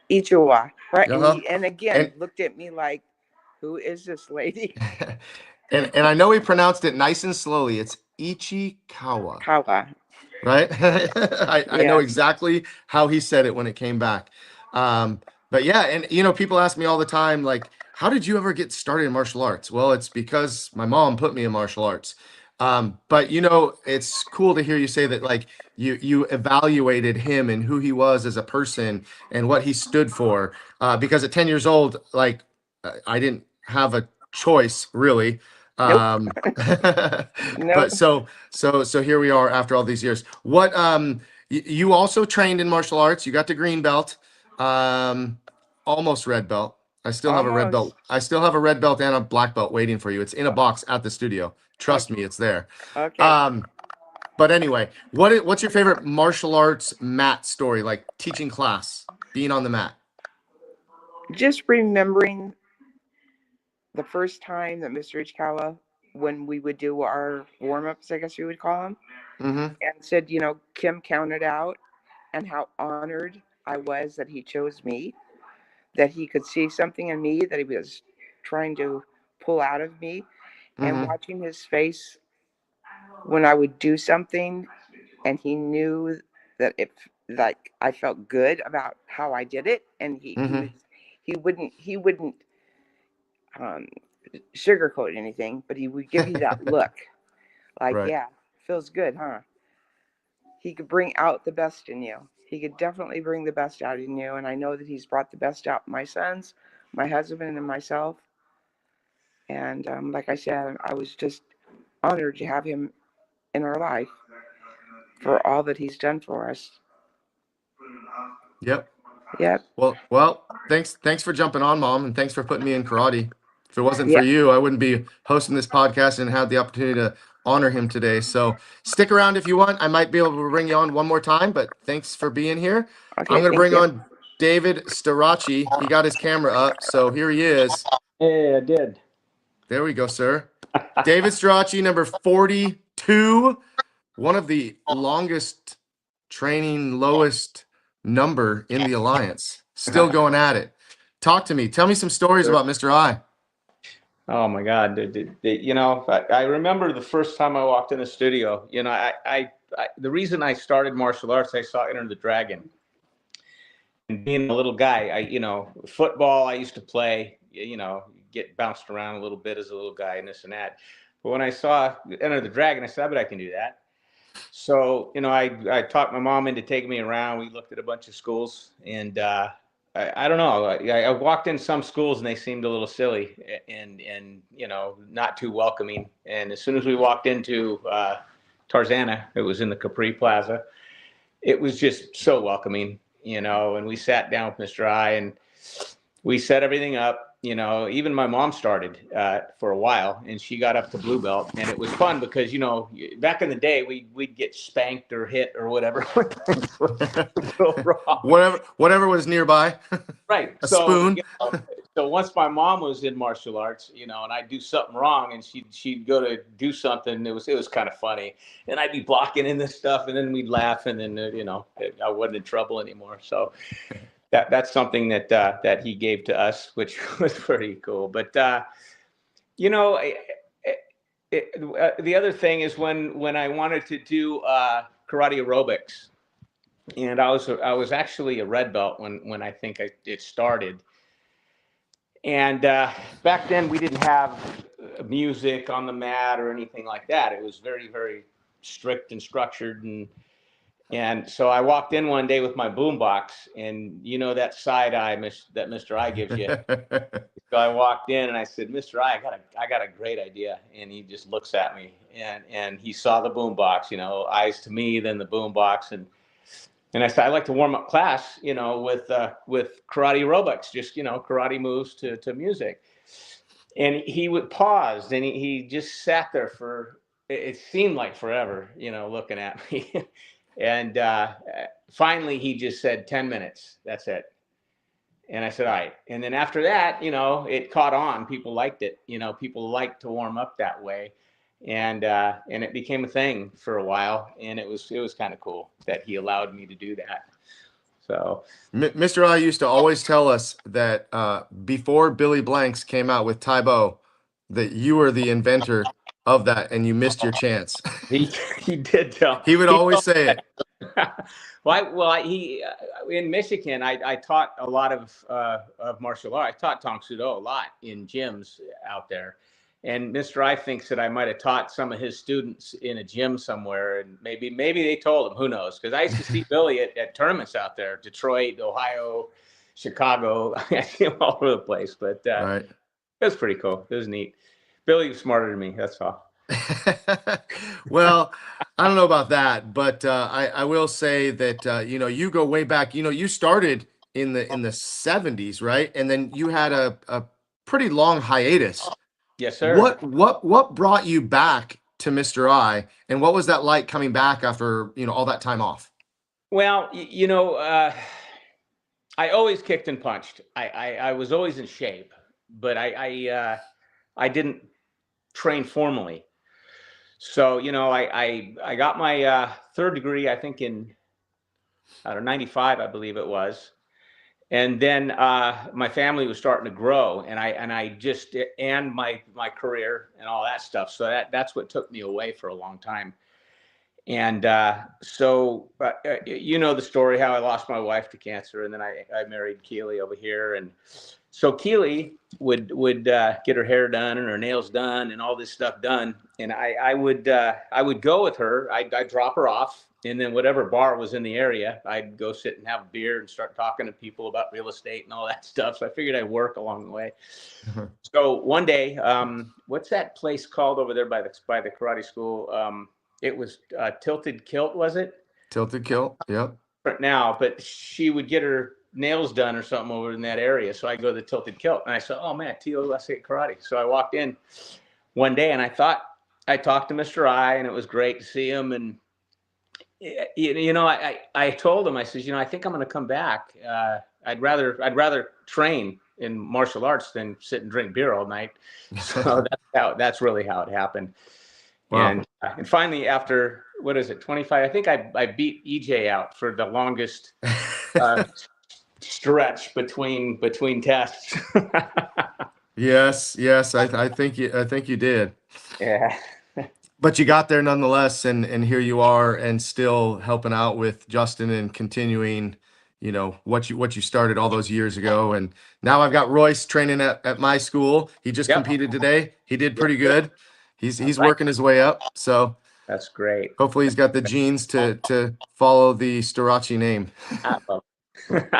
Ichiwa. Right. Uh-huh. And again, looked at me like, who is this lady? and I know he pronounced it nice and slowly. It's Ichikawa. Kawa. Right? I know exactly how he said it when it came back. But yeah, and people ask me all the time, like, how did you ever get started in martial arts? Well, it's because my mom put me in martial arts. But it's cool to hear you say that, like, you evaluated him and who he was as a person and what he stood for. Because at 10 years old, like, I didn't have a choice really. Nope. But so here we are after all these years. What you also trained in martial arts. You got the green belt, almost red belt. I still have a red belt. I still have a red belt and a black belt waiting for you. It's in a box at the studio. Trust me, it's there. Okay. But anyway, what's your favorite martial arts mat story? Like teaching class, being on the mat. Just remembering the first time that Mr. Ichikawa, when we would do our warm-ups, I guess you would call them, Mm-hmm. and said, Kim counted out, and how honored I was that he chose me, that he could see something in me that he was trying to pull out of me, and watching his face when I would do something, and he knew that if like I felt good about how I did it, and he wouldn't sugarcoat anything, but he would give you that look, like, Right. yeah, feels good, huh? He could bring out the best in you. He could definitely bring the best out in you, and I know that he's brought the best out in my sons, my husband, and myself. And like I said, I was just honored to have him in our life for all that he's done for us. Yep. Yep. Well, thanks for jumping on, Mom, and thanks for putting me in karate. If it wasn't for Yeah. you, I wouldn't be hosting this podcast and had the opportunity to honor him today. So stick around if you want. I might be able to bring you on one more time, but thanks for being here. Okay, I'm going to thank bring you. on David Starachi. He got his camera up, so here he is. Hey, I did. There we go, sir. David Starachi, number 42, one of the longest training, lowest number in the Alliance. Still going at it. Talk to me. Tell me some stories about Mr. I. Oh my God. You know, I remember the first time I walked in the studio, you know, the reason I started martial arts, I saw Enter the Dragon. And being a little guy, you know, football I used to play, you know, get bounced around a little bit as a little guy and this and that. But when I saw Enter the Dragon, I said, I bet I can do that. So, you know, I talked my mom into taking me around. We looked at a bunch of schools, and I don't know. I walked in some schools and they seemed a little silly and you know, not too welcoming. And as soon as we walked into Tarzana, it was in the Capri Plaza. It was just so welcoming, you know. And we sat down with Mr. I, and we set everything up. You know, even my mom started for a while, and she got up to blue belt, and it was fun because, you know, back in the day, we'd get spanked or hit or whatever. whatever was nearby. Right. A so, spoon. You know, so once my mom was in martial arts, you know, and I'd do something wrong, and she'd go to do something. It was kind of funny, and I'd be blocking in this stuff, and then we'd laugh, and then you know, I wasn't in trouble anymore. So. That's something that he gave to us, which was pretty cool. But you know, the other thing is when I wanted to do karate aerobics, and I was actually a red belt when I think it started. And back then we didn't have music on the mat or anything like that. It was very, very strict and structured. And so I walked in one day with my boombox, and you know that side eye that Mr. I gives you. So I walked in and I said, Mr. I got a great idea. And he just looks at me, and he saw the boombox, you know, eyes to me, then the boombox, and I said, I'd like to warm up class, you know, with karate aerobics, just, you know, karate moves to music. And he would pause, and he just sat there for, it seemed like forever, you know, looking at me. And finally, he just said 10 minutes. That's it. And I said, all right. And then after that, you know, it caught on. People liked it. You know, people liked to warm up that way. And it became a thing for a while. And it was kind of cool that he allowed me to do that. So Mr. I used to always tell us that before Billy Blanks came out with Taibo, that you were the inventor of that, and you missed your chance. he did tell. He would always say it. He in Michigan, I taught a lot of martial arts. I taught Tang Soo Do a lot in gyms out there. And Mr. I thinks that I might have taught some of his students in a gym somewhere, and maybe they told him. Who knows? Because I used to see Billy at tournaments out there, Detroit, Ohio, Chicago, I see him all over the place. But Right. It was pretty cool. It was neat. Billy was smarter than me. That's all. Well, I don't know about that, but I will say that you know, you go way back. You know, you started in the 70s, right? And then you had a pretty long hiatus. Yes, sir. What brought you back to Mr. I, and what was that like coming back after, you know, all that time off? Well, you know, I always kicked and punched. I was always in shape, but I didn't train formally. So, you know, I got my third degree, I think in 95, I believe it was. And then my family was starting to grow, and my career and all that stuff. So that's what took me away for a long time. And so you know the story, how I lost my wife to cancer, and then I married Keely over here. And so Keely would get her hair done and her nails done and all this stuff done, and I would go with her. I'd drop her off, and then whatever bar was in the area, I'd go sit and have a beer and start talking to people about real estate and all that stuff. So I figured I'd work along the way. So one day, what's that place called over there by the karate school? It was Tilted Kilt, was it? Tilted Kilt, yep. Now, but she would get her nails done or something over in that area. So I go to the Tilted Kilt, and I said, oh man, TOSA karate. So I walked in one day, and I talked to Mr. I, and it was great to see him. And you know, I told him, I said, you know, I think I'm going to come back. I'd rather train in martial arts than sit and drink beer all night. So that's really how it happened. Wow. And finally, after, what is it, 25, I think I beat EJ out for the longest stretch between tests. Yes. I think you did. Yeah. But you got there nonetheless, and here you are, and still helping out with Justin and continuing, what you started all those years ago. And now I've got Royce training at my school. He just Yep. competed today. He did pretty good. He's Right. working his way up. So That's great. hopefully he's got the genes to follow the Storaci name. I love it.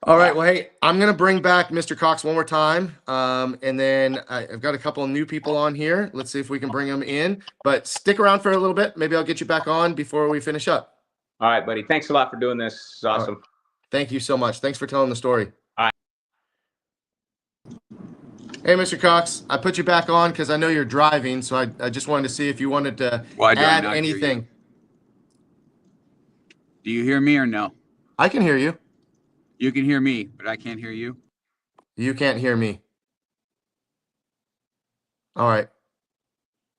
All right. Well, hey, I'm going to bring back Mr. Cox one more time. And then I've got a couple of new people on here. Let's see if we can bring them in. But stick around for a little bit. Maybe I'll get you back on before we finish up. All right, buddy. Thanks a lot for doing this. It's awesome. Thank you so much. Thanks for telling the story. All right. Hey, Mr. Cox, I put you back on because I know you're driving. So I just wanted to see if you wanted to add anything. Do you hear me or no? I can hear you. You can hear me, but I can't hear you. You can't hear me. All right.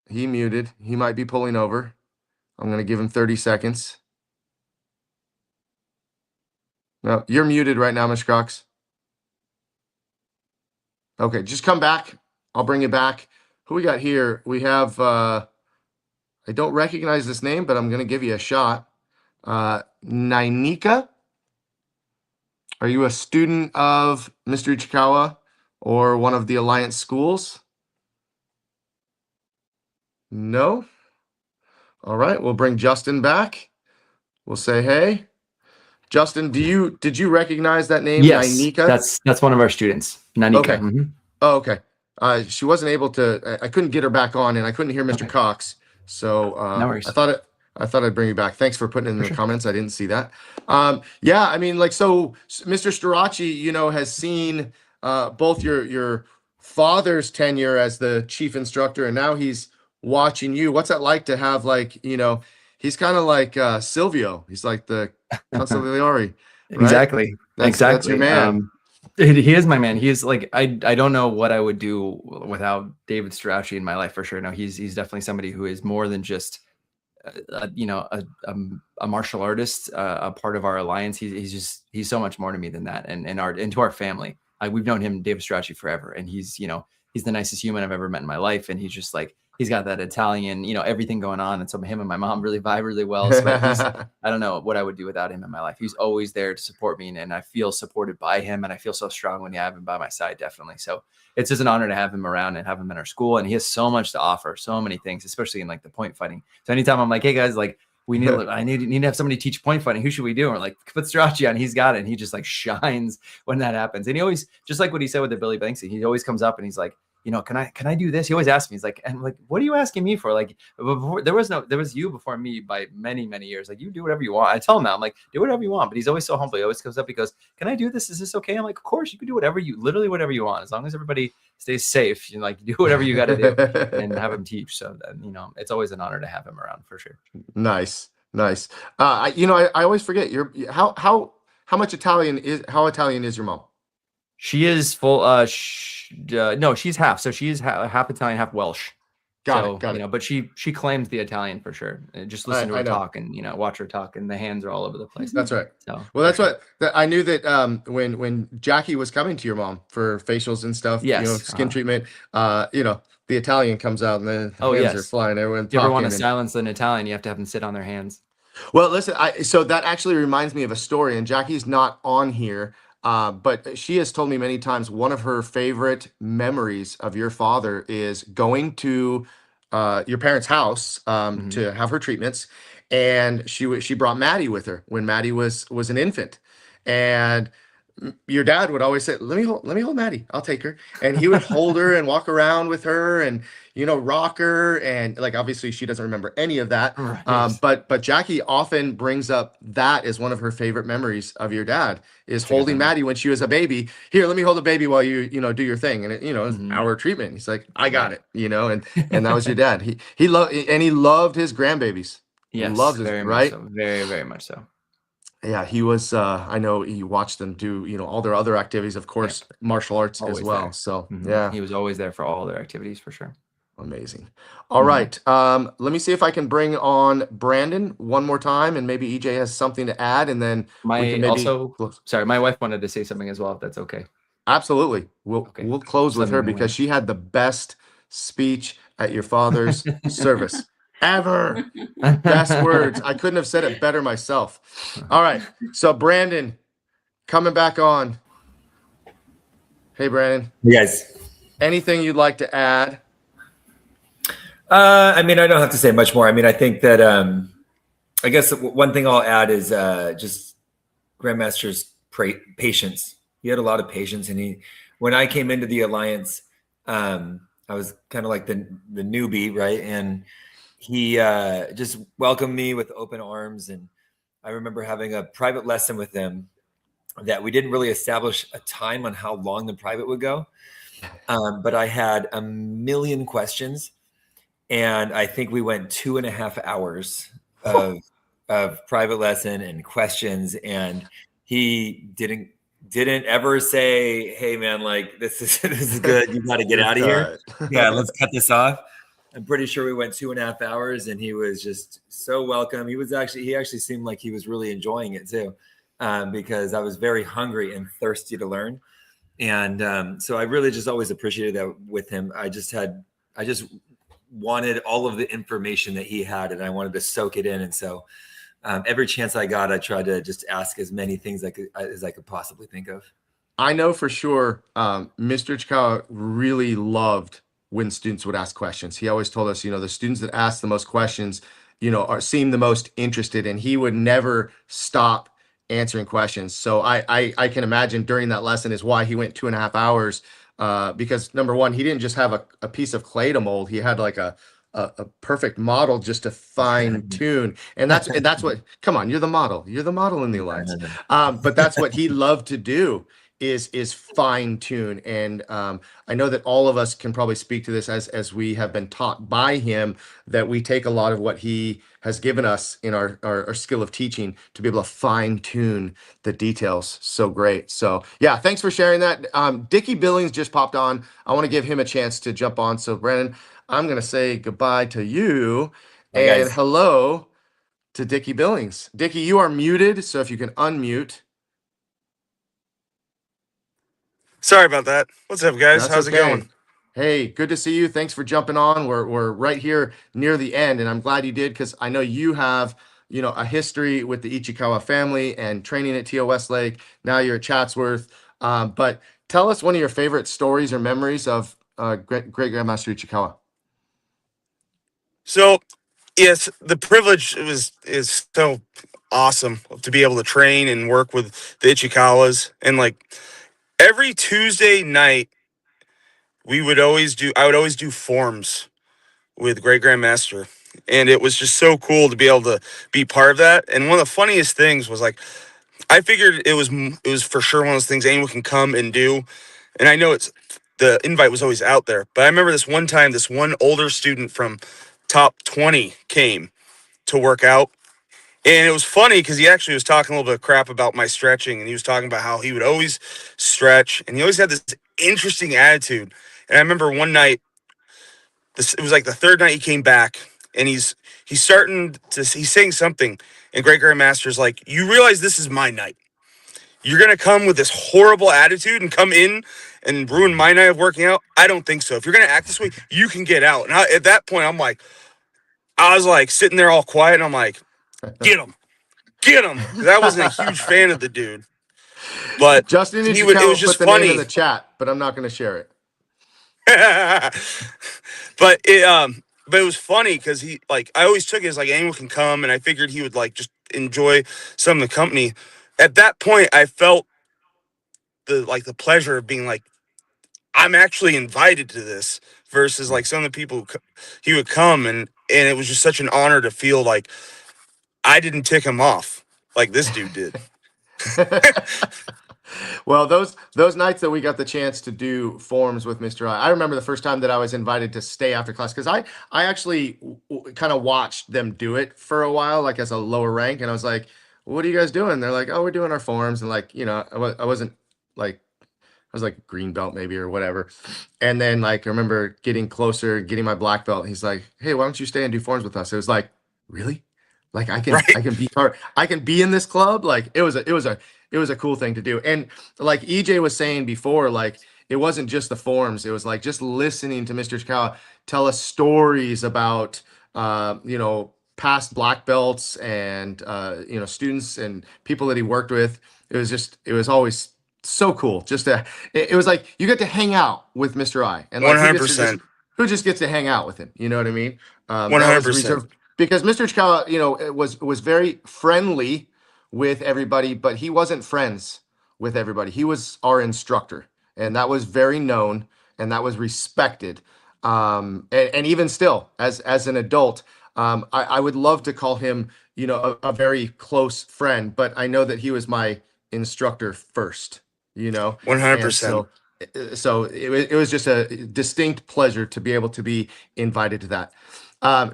He muted. He might be pulling over. I'm going to give him 30 seconds. No, you're muted right now, Mr. Cox. Okay, just come back. I'll bring you back. Who we got here? We have, I don't recognize this name, but I'm going to give you a shot. Nainika. Are you a student of Mr. Ichikawa or one of the Alliance schools? No? All right, we'll bring Justin back. We'll say hey. Justin, did you recognize that name? Yes, Nainika? that's one of our students. Nainika. Okay. Mhm. Oh, okay. She wasn't able to. I couldn't get her back on, and I couldn't hear Mr. Cox. So No worries. I thought I'd bring you back. Thanks for putting it in the sure. comments. I didn't see that. Yeah, I mean, so Mr. Storaci, has seen both your father's tenure as the chief instructor, and now he's watching you. What's that like to have he's kind of like Silvio. He's like the consigliere. Right? Exactly. That's your man. He is my man. He is like I don't know what I would do without David Storaci in my life for sure. No, he's definitely somebody who is more than just a martial artist, a part of our alliance. He's so much more to me than that, and to our family. We've known him, David Storaci, forever, and he's the nicest human I've ever met in my life, and he's just like he's got that Italian, everything going on, and so him and my mom really vibe really well. So I don't know what I would do without him in my life. He's always there to support me, and I feel supported by him, and I feel so strong when you have him by my side, definitely. So it's just an honor to have him around and have him in our school, and he has so much to offer, so many things, especially in like the point fighting. So anytime I'm like, hey guys, like I need to have somebody teach point fighting. Who should we do? And we're like, put Storaci on. He's got it. And he just like shines when that happens. And he always, just like what he said with the Billy Banksy, he always comes up and he's like, can I do this? He always asks me, he's like, and I'm like, what are you asking me for? Like before, there was you before me by many, many years. Like you do whatever you want. I tell him that, I'm like, do whatever you want. But he's always so humble. He always comes up, he goes, can I do this? Is this okay? I'm like, of course you can do literally whatever you want. As long as everybody stays safe, do whatever you got to do and have him teach. So then, it's always an honor to have him around for sure. Nice. I always forget how Italian is your mom? She is full. No, she's half. So she's half Italian, half Welsh. Got it. But she claims the Italian for sure. Just listen to her talk and watch her talk, and the hands are all over the place. That's right. So well, that's what I knew that when Jackie was coming to your mom for facials and stuff, yes, skin treatment, the Italian comes out and the hands are flying. Everyone's if you ever want to silence an Italian, you have to have them sit on their hands. Well, listen, so that actually reminds me of a story, and Jackie's not on here. But she has told me many times one of her favorite memories of your father is going to your parents' house to have her treatments, and she brought Maddie with her when Maddie was an infant, and your dad would always say, let me hold Maddie, I'll take her, and he would hold her and walk around with her and rock her, and like obviously she doesn't remember any of that, right. But Jackie often brings up that as one of her favorite memories of your dad is holding Maddie when she was a baby. Here, let me hold the baby while you do your thing, and it's our treatment. He's like, I got it, and that was your dad. He loved his grandbabies. Yes, he loved very it, right? Much so. Very, very much so. Yeah, he was. I know he watched them do, all their other activities, of course, martial arts always as well. There. So yeah, he was always there for all their activities for sure. Amazing. All right. Let me see if I can bring on Brandon one more time, and maybe EJ has something to add, and then my wife wanted to say something as well, if that's okay. Absolutely. Okay. We'll close Just with let me her know because when. she had the best speech at your father's service ever. Best words. I couldn't have said it better myself. All right. So Brandon, coming back on. Hey Brandon, You guys. anything you'd like to add? I mean, I don't have to say much more. I mean, I think that I guess one thing I'll add is just Grandmaster's patience. He had a lot of patience, and when I came into the alliance, I was kind of like the newbie, right? And he just welcomed me with open arms. And I remember having a private lesson with him that we didn't really establish a time on how long the private would go, but I had a million questions. And I think we went 2.5 hours of private lesson and questions, and he didn't ever say, "Hey man, like this is good. You got to get out of here. Yeah, let's cut this off." I'm pretty sure we went 2.5 hours, and he was just so welcome. He actually seemed like he was really enjoying it too, because I was very hungry and thirsty to learn, and so I really just always appreciated that with him. I just wanted all of the information that he had, and I wanted to soak it in. And so every chance I got, I tried to just ask as many things as I could possibly think of. I know for sure Mr. Ichikawa really loved when students would ask questions. He always told us, the students that ask the most questions, seem the most interested, and he would never stop answering questions. So I can imagine during that lesson is why he went 2.5 hours, because number one, he didn't just have a piece of clay to mold. He had like a perfect model just to fine tune. And that's what, come on, you're the model in the alliance. But that's what he loved to do is fine tune. And I know that all of us can probably speak to this as we have been taught by him, that we take a lot of what he has given us in our skill of teaching to be able to fine tune the details. So great. So yeah, thanks for sharing that. Dickie Billings just popped on. I want to give him a chance to jump on. So Brandon, I'm going to say goodbye to you. Bye, and guys. Hello to Dickie Billings. Dickie, you are muted. So if you can unmute. Sorry about that. What's up, guys? That's How's okay. it going? Hey, good to see you. Thanks for jumping on. We're right here near the end, and I'm glad you did because I know you have, a history with the Ichikawa family and training at T.O. Westlake. Now you're at Chatsworth. But tell us one of your favorite stories or memories of Great Grandmaster Ichikawa. So, yes, the privilege is so awesome to be able to train and work with the Ichikawas. And like every Tuesday night, I would always do forms with Great Grandmaster. And it was just so cool to be able to be part of that. And one of the funniest things was like, I figured it was for sure one of those things anyone can come and do. And I know the invite was always out there, but I remember this one time, this one older student from top 20 came to work out. And it was funny because he actually was talking a little bit of crap about my stretching, and he was talking about how he would always stretch, and he always had this interesting attitude. And I remember one night, it was like the third night he came back, and he's saying something, and Great Grandmaster's like, "You realize this is my night. You're going to come with this horrible attitude and come in and ruin my night of working out? I don't think so. If you're going to act this way, you can get out." And at that point, I was like sitting there all quiet, and I'm like, get him. Because I wasn't a huge fan of the dude. But Justin it Ichikawa was just put the name funny. in the chat, but I'm not going to share it. But it was funny because I always took it as like anyone can come, and I figured he would like just enjoy some of the company. At that point, I felt the pleasure of being like, I'm actually invited to this versus like some of the people he would come, and it was just such an honor to feel like I didn't tick him off like this dude did. Well, those nights that we got the chance to do forms with Mr. I remember the first time that I was invited to stay after class because I actually kind of watched them do it for a while, like as a lower rank, and I was like, "What are you guys doing?" They're like, "Oh, we're doing our forms," and like, I wasn't like, I was like green belt maybe or whatever, and then like I remember getting closer, getting my black belt. He's like, "Hey, why don't you stay and do forms with us?" It was like, really? Like I can Right. I can be in this club. Like it was a cool thing to do. And like EJ was saying before, like it wasn't just the forms. It was like just listening to Mr. Ichikawa tell us stories about, past black belts and, students and people that he worked with. It was always so cool. It was like you get to hang out with Mr. I, and like who just gets to hang out with him. You know what I mean? That was the reason, 100%. because Mr. Ichikawa, was very friendly with everybody, but he wasn't friends with everybody. He was our instructor, and that was very known, and that was respected. And even still, as an adult, I would love to call him, a very close friend, but I know that he was my instructor first, and 100%. so it was just a distinct pleasure to be able to be invited to that.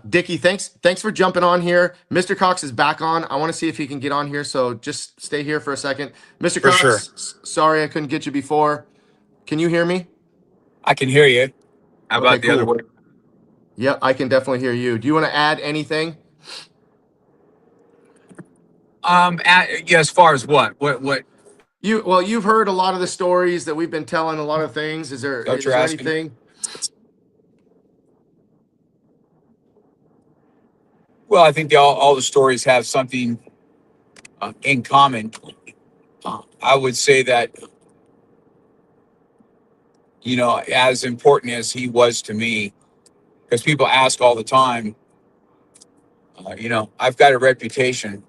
Dickie, thanks for jumping on here. Mr. Cox is back on. I want to see if he can get on here, so just stay here for a second. Mr. For Cox, sure. Sorry I couldn't get you before. Can you hear me? I can hear you. How Okay, about the other cool. way? Yep, I can definitely hear you. Do you want to add anything? As far as what? You've heard a lot of the stories that we've been telling, a lot of things. Is there What you're asking? anything? Well, I think all the stories have something in common. I would say that, as important as he was to me, because people ask all the time, I've got a reputation,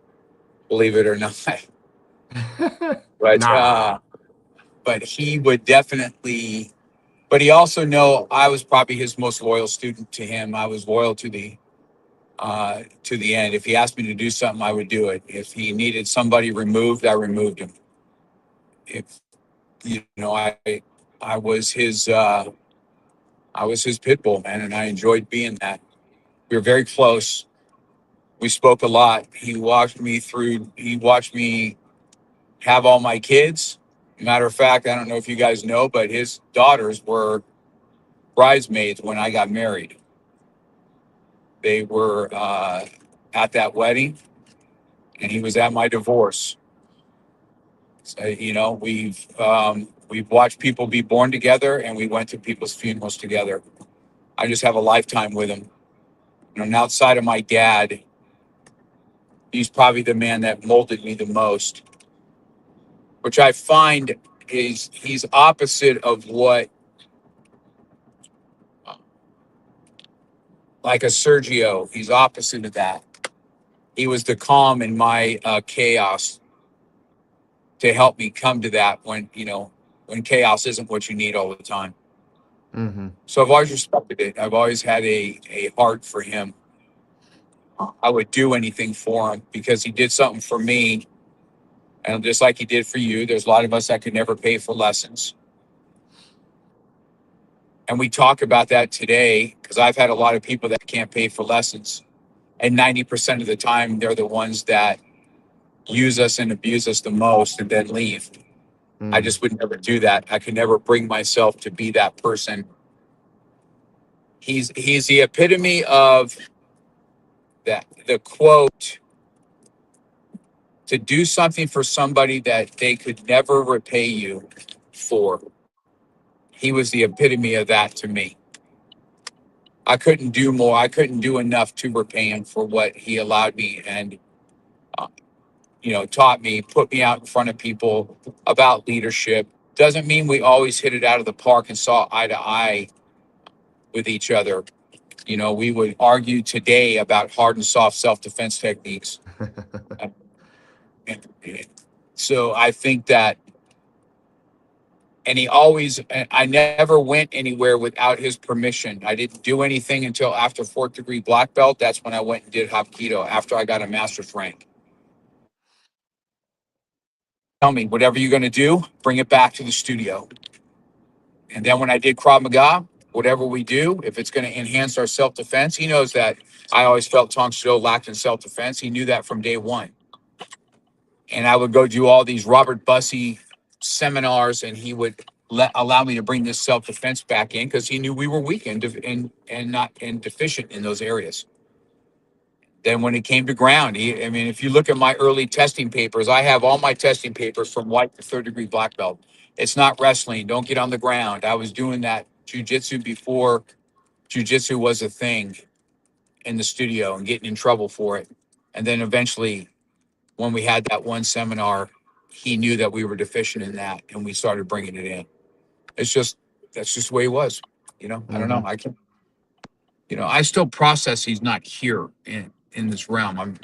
believe it or not. But Nah. but he would definitely. But he also know I was probably his most loyal student to him. I was loyal to the end. If he asked me to do something, I would do it. If he needed somebody removed, I removed him. If I was his pit bull, man, and I enjoyed being that. We were very close. We spoke a lot. He watched me have all my kids. Matter of fact, I don't know if you guys know, but his daughters were bridesmaids when I got married. They were at that wedding, and he was at my divorce. So, we've watched people be born together, and we went to people's funerals together. I just have a lifetime with him. And outside of my dad, he's probably the man that molded me the most, which I find is he's opposite of what, like a Sergio, he's opposite of that. He was the calm in my chaos to help me come to that when chaos isn't what you need all the time. Mm-hmm. So I've always respected it. I've always had a heart for him. I would do anything for him because he did something for me. And just like he did for you, there's a lot of us that could never pay for lessons. And we talk about that today because I've had a lot of people that can't pay for lessons. And 90% of the time, they're the ones that use us and abuse us the most and then leave. I just would never do that. I could never bring myself to be that person. He's the epitome of that. The quote, to do something for somebody that they could never repay you for. He was the epitome of that to me. I couldn't do more. I couldn't do enough to repay him for what he allowed me and, taught me, put me out in front of people about leadership. Doesn't mean we always hit it out of the park and saw eye to eye with each other. We would argue today about hard and soft self-defense techniques. So I think that, and I never went anywhere without his permission. I didn't do anything until after 4th degree black belt. That's when I went and did Hapkido after I got a master's rank. Tell me, whatever you're going to do, bring it back to the studio. And then when I did Krav Maga, whatever we do, if it's going to enhance our self-defense, he knows that I always felt Tang Soo Do lacked in self-defense. He knew that from day one. And I would go do all these Robert Bussey seminars, and he would allow me to bring this self-defense back in because he knew we were weak and not deficient in those areas. then when it came to ground, I mean, if you look at my early testing papers, I have all my testing papers from white to 3rd-degree black belt. It's not wrestling. Don't get on the ground. I was doing that jujitsu before jujitsu was a thing in the studio and getting in trouble for it. And then eventually, when we had that one seminar, he knew that we were deficient in that, and we started bringing it in. That's just the way it was. I don't know. I can, I still process he's not here in this realm.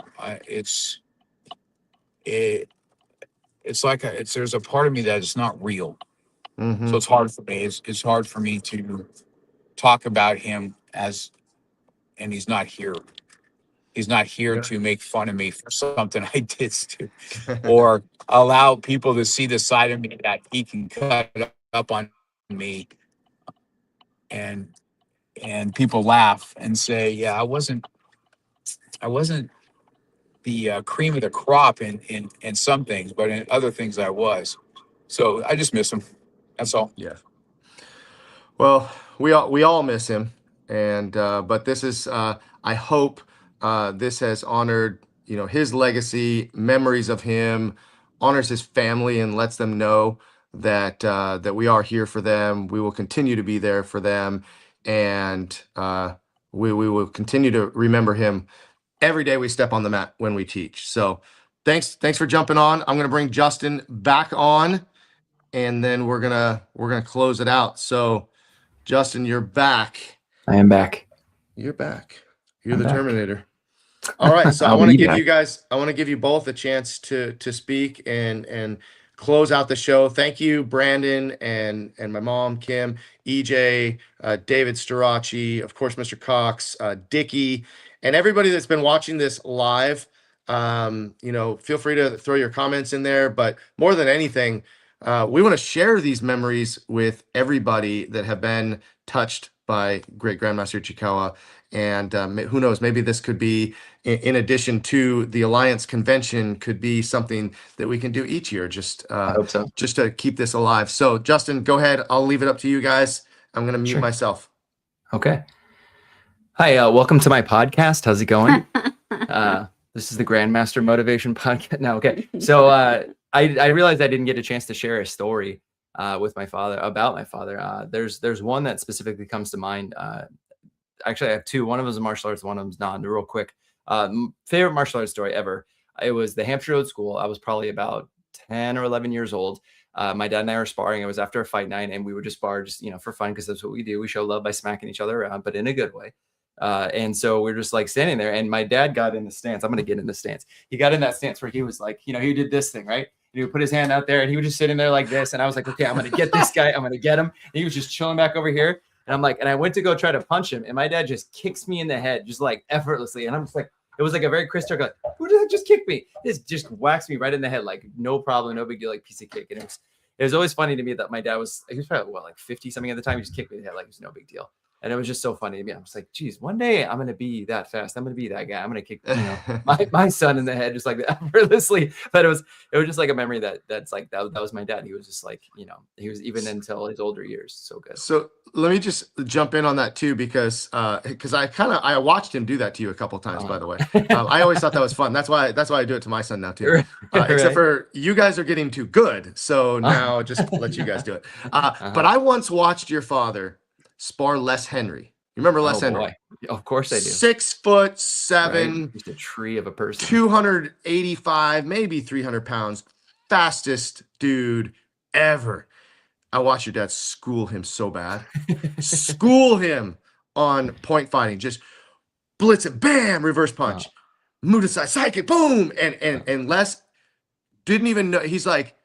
It's like there's a part of me that is not real. So it's hard for me. It's hard for me to talk about him and he's not here. He's not here to make fun of me for something I did to, or allow people to see the side of me that he can cut up on me, and people laugh and say, "Yeah, I wasn't the cream of the crop in some things, but in other things I was." So I just miss him. That's all. Yeah. Well, we all miss him, and but this is I hope this has honored his legacy, memories of him, honors his family, and lets them know that that we are here for them. We will continue to be there for them, and we will continue to remember him every day we step on the mat when we teach. So thanks for jumping on. I'm gonna bring Justin back on, and then we're gonna close it out. So Justin, you're back. I am back. You're back. You're I'm the back. Terminator. All right. So I I'll want to be give back. you guys, I want to give you both a chance to speak and close out the show. Thank you, Brandon and my mom, Kim, EJ, David Starachi, of course, Mr. Cox, Dickie, and everybody that's been watching this live. Feel free to throw your comments in there, but more than anything, we want to share these memories with everybody that have been touched by Great Grandmaster Ichikawa. And who knows, maybe this could be, in addition to the Alliance Convention, could be something that we can do each year, just I hope so. just to keep this alive. So Justin, go ahead. I'll leave it up to you guys. I'm going to mute Sure. myself. Okay. Hi, welcome to my podcast. How's it going? This is the Grandmaster Motivation Podcast. No, okay. So I realized I didn't get a chance to share a story with my father, about my father. There's one that specifically comes to mind. Actually, I have two. One of them is martial arts, one of them is not. Real quick, favorite martial arts story ever. It was the Hampshire Road School. I was probably about 10 or 11 years old. My dad and I were sparring. It was after a fight night, and we would just spar, just for fun, because that's what we do. We show love by smacking each other around, but in a good way. And so we're just like standing there, and my dad got in the stance. I'm going to get in the stance. He got in that stance where he was like, he did this thing, right? And he would put his hand out there, and he was just sitting there like this. And I was like, okay, I'm going to get this guy. I'm going to get him. And he was just chilling back over here. And I'm like, and I went to go try to punch him, and my dad just kicks me in the head, just like effortlessly. And I'm just like, it was like a very Chris Tucker, like, who did that just kick me? This just whacks me right in the head, like no problem, no big deal, like piece of cake. And it was always funny to me that my dad he was probably like 50 something at the time. He just kicked me in the head like it was no big deal. And it was just so funny to me. I was like, geez, one day I'm going to be that fast. I'm going to be that guy. I'm going to kick my son in the head just like that, effortlessly. But it was just like a memory that's like, that was my dad. He was just like, he was, even until his older years, so good. So let me just jump in on that too, because I watched him do that to you a couple of times, by the way. I always thought that was fun. That's why I do it to my son now too. Except for you guys are getting too good. So now just let you guys do it. But I once watched your father spar Les Henry. You remember Les Henry? Boy. Of course I do. 6'7", right? Just a tree of a person. 285, maybe 300 pounds. Fastest dude ever. I watched your dad school him so bad. School him on point fighting. Just blitz it, bam, reverse punch. Move to side, psychic, boom. And Les didn't even know. He's like,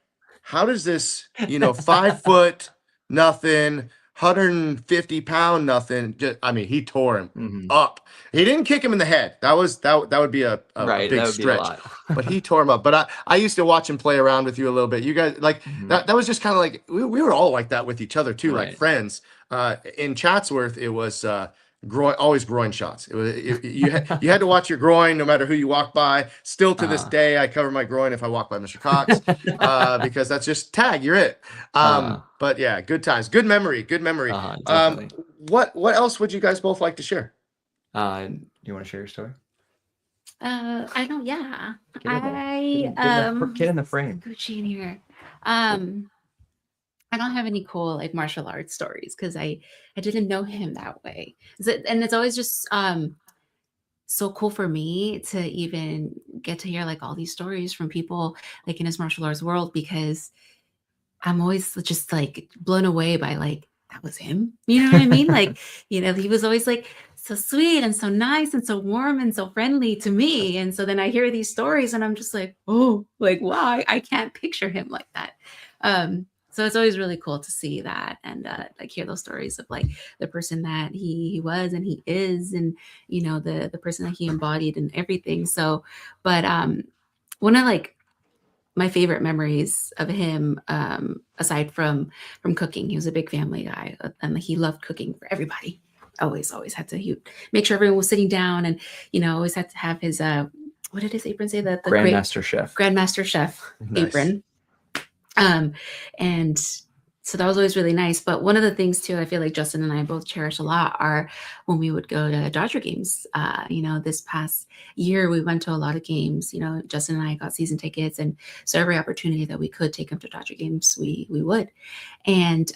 how does this, 5 foot, nothing, 150-pound nothing. He tore him up. He didn't kick him in the head. That would be a big stretch. But he tore him up. But I used to watch him play around with you a little bit. You guys that was just kind of like we were all like that with each other too, like friends. In Chatsworth, it was always groin shots. It was you had to watch your groin no matter who you walk by. Still to this day, I cover my groin if I walk by Mr. Cox because that's just tag. You're it. But yeah, good times, good memory. What else would you guys both like to share? You want to share your story? I don't. Yeah, Get in the frame. Gucci in here. I don't have any cool like martial arts stories because I didn't know him that way. And it's always just so cool for me to even get to hear like all these stories from people like in his martial arts world, because I'm always just like blown away by like, that was him. You know what I mean? Like, he was always like so sweet and so nice and so warm and so friendly to me. And so then I hear these stories and I'm just like, oh, like, wow, I can't picture him like that. So it's always really cool to see that and like hear those stories of like the person that he was and he is, and the person that he embodied and everything. So, but one of like my favorite memories of him, aside from cooking, he was a big family guy and he loved cooking for everybody. Always had to make sure everyone was sitting down, and always had to have his what did his apron say? The Grandmaster Chef. Grandmaster Chef Nice. apron. And so that was always really nice. But one of the things too, I feel like Justin and I both cherish a lot are when we would go to Dodger games. This past year we went to a lot of games. Justin and I got season tickets, and so every opportunity that we could take him to Dodger games, we would. And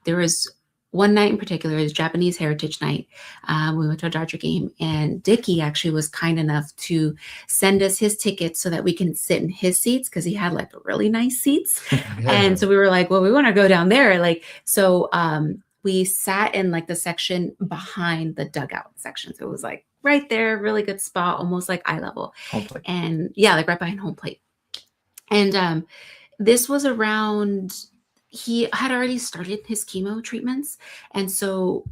there was one night in particular, is Japanese Heritage Night. We went to a Dodger game, and Dickie actually was kind enough to send us his tickets so that we can sit in his seats, because he had like really nice seats. And so we were like, well, we want to go down there. So we sat in like the section behind the dugout section. So it was like right there, really good spot, almost like eye level. Home plate. And yeah, like right behind home plate. And this was around, he had already started his chemo treatments. And so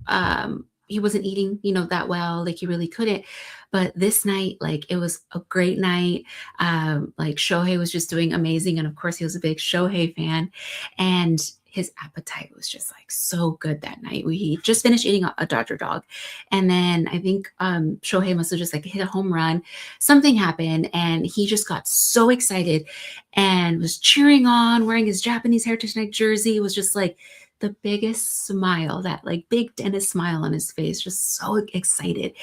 he wasn't eating, that well, like he really couldn't. But this night, like it was a great night. Like Shohei was just doing amazing. And of course he was a big Shohei fan. And his appetite was just like so good that night. He just finished eating a Dodger dog. And then I think Shohei must have just like hit a home run. Something happened and he just got so excited and was cheering on, wearing his Japanese Heritage Night jersey. It was just like the biggest smile, that like big Dennis smile on his face, just so excited.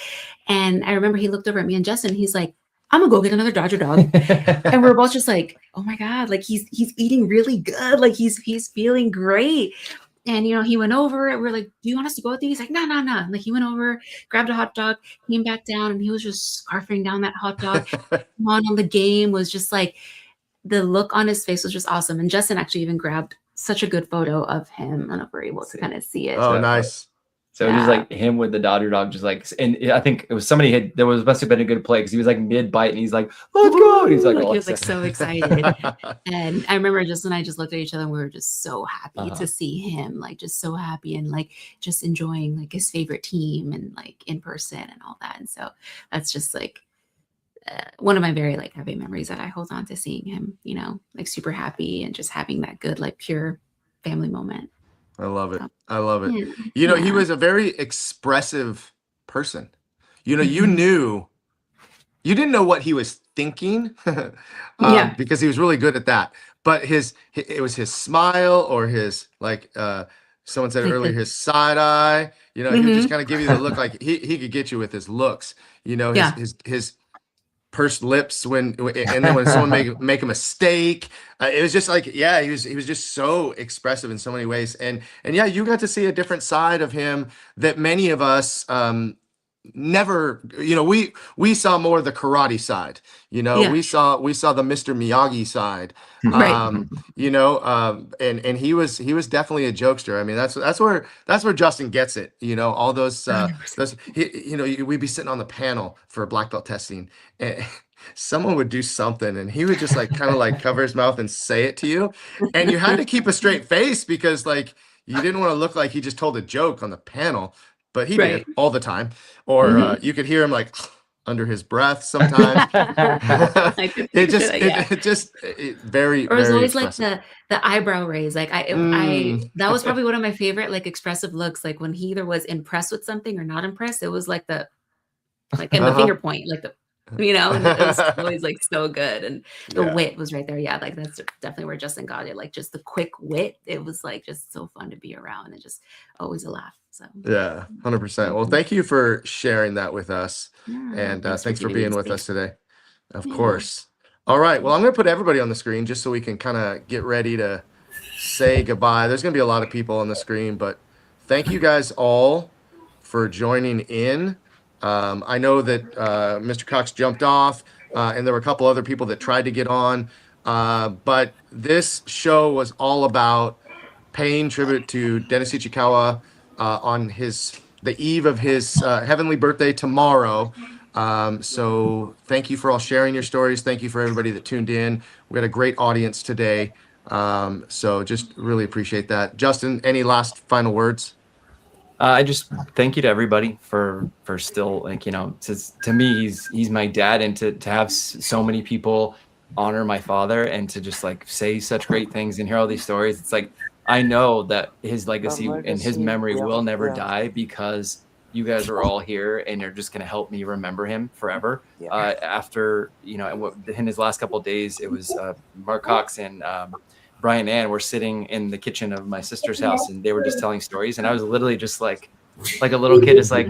And I remember he looked over at me and Justin, he's like, I'm gonna go get another Dodger dog. And we're both just like, oh my God, like he's eating really good. Like he's feeling great. And, he went over and we're like, do you want us to go with these? He's like, no. Like he went over, grabbed a hot dog, came back down, and he was just scarfing down that hot dog. on the game was just like, the look on his face was just awesome. And Justin actually even grabbed such a good photo of him. I don't know if we're able to kind of see it. Oh, nice. So it was like him with the Dodger dog, just like, and I think it was there must have been a good play, because he was like mid bite and he's like, let's go. And he's like, he was like so excited. And I remember Justin and I just looked at each other and we were just so happy to see him, like just so happy and like just enjoying like his favorite team and like in person and all that. And so that's just like one of my very like happy memories that I hold on to, seeing him, like super happy and just having that good, like pure family moment. I love it. I love it. He was a very expressive person. You didn't know what he was thinking because he was really good at that. But it was his smile, or his, like someone said earlier, his side eye. He would just kind of give you the look, like he could get you with his looks. His pursed lips and then when someone make a mistake, it was just like, he was just so expressive in so many ways, and you got to see a different side of him that many of us never, we saw more of the karate side, we saw the Mr. Miyagi side, and he was definitely a jokester. I mean, that's where Justin gets it, all those we'd be sitting on the panel for black belt testing, and someone would do something and he would just like kind of like cover his mouth and say it to you, and you had to keep a straight face because like you didn't want to look like he just told a joke on the panel, but he did all the time. Or you could hear him like under his breath sometimes. It just very, or it was very always expressive. like the eyebrow raise. Like I that was probably one of my favorite like expressive looks. Like when he either was impressed with something or not impressed, it was like the finger point, like the you know, and it was always like so good. And the Yeah. wit was right there. Yeah, like that's definitely where Justin got it. Like just the quick wit. It was like just so fun to be around and just always a laugh. So Yeah, 100%. Well, thank you for sharing that with us. yeah, And thanks thanks for giving me being the with us space. today. Of Yeah. course. All right. Well, I'm going to put everybody on the screen just so we can kind of get ready to say goodbye. There's going to be a lot of people on the screen, but thank you guys all for joining in. I know that Mr. Cox jumped off, and there were a couple other people that tried to get on. But this show was all about paying tribute to Dennis Ichikawa on the eve of his heavenly birthday tomorrow. So thank you for all sharing your stories. Thank you for everybody that tuned in. We had a great audience today. So just really appreciate that. Justin, any last final words? I just thank you to everybody for still, like, you know, to me, he's my dad, and to have so many people honor my father and to just like say such great things and hear all these stories. It's like, I know that his legacy and his memory will never die because you guys are all here and you're just going to help me remember him forever. After, you know, in his last couple of days, it was Mark Cox and Brian and Ann were sitting in the kitchen of my sister's house, and they were just telling stories, and I was literally just like a little kid, just like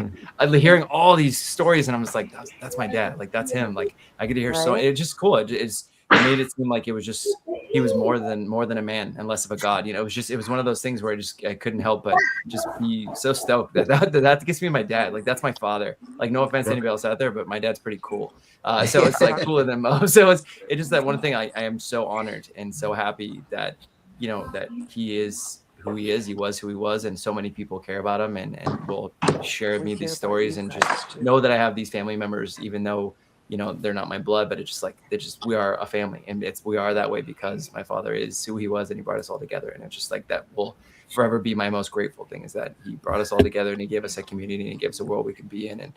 hearing all these stories, and I'm just like, that's my dad, like that's him, like I get to hear so it's just cool. It made it seem like it was just he was more than a man and less of a god, you know. It was one of those things where I couldn't help but just be so stoked that gets me my dad, like that's my father. Like no offense to anybody else out there, but my dad's pretty cool. So it's like cooler than most. So it's just that one thing I am so honored and so happy that, you know, that he is who he is. He was who he was, and so many people care about him and will share me these stories, and just know that I have these family members, even though, you know, they're not my blood, but it's just like we are a family, and we are that way because my father is who he was and he brought us all together. And it's just like that will forever be my most grateful thing, is that he brought us all together and he gave us a community and he gave us a world we can be in. And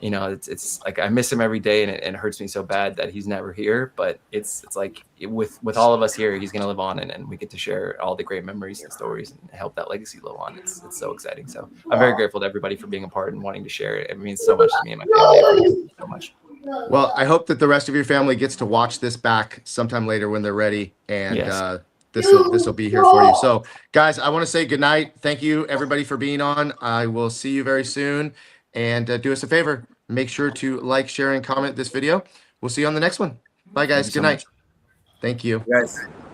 you know, it's like I miss him every day, and it hurts me so bad that he's never here. But it's like with all of us here, he's gonna live on, and we get to share all the great memories and stories and help that legacy live on. It's so exciting. So I'm very grateful to everybody for being a part and wanting to share it. It means so much to me and my family. I appreciate it so much. Well, I hope that the rest of your family gets to watch this back sometime later when they're ready, and Yes. This will be here for you. So, guys, I want to say goodnight. Thank you, everybody, for being on. I will see you very soon. And do us a favor, make sure to like, share, and comment this video. We'll see you on the next one. Bye, guys. Thank you so Good night. much. Thank you. Guys.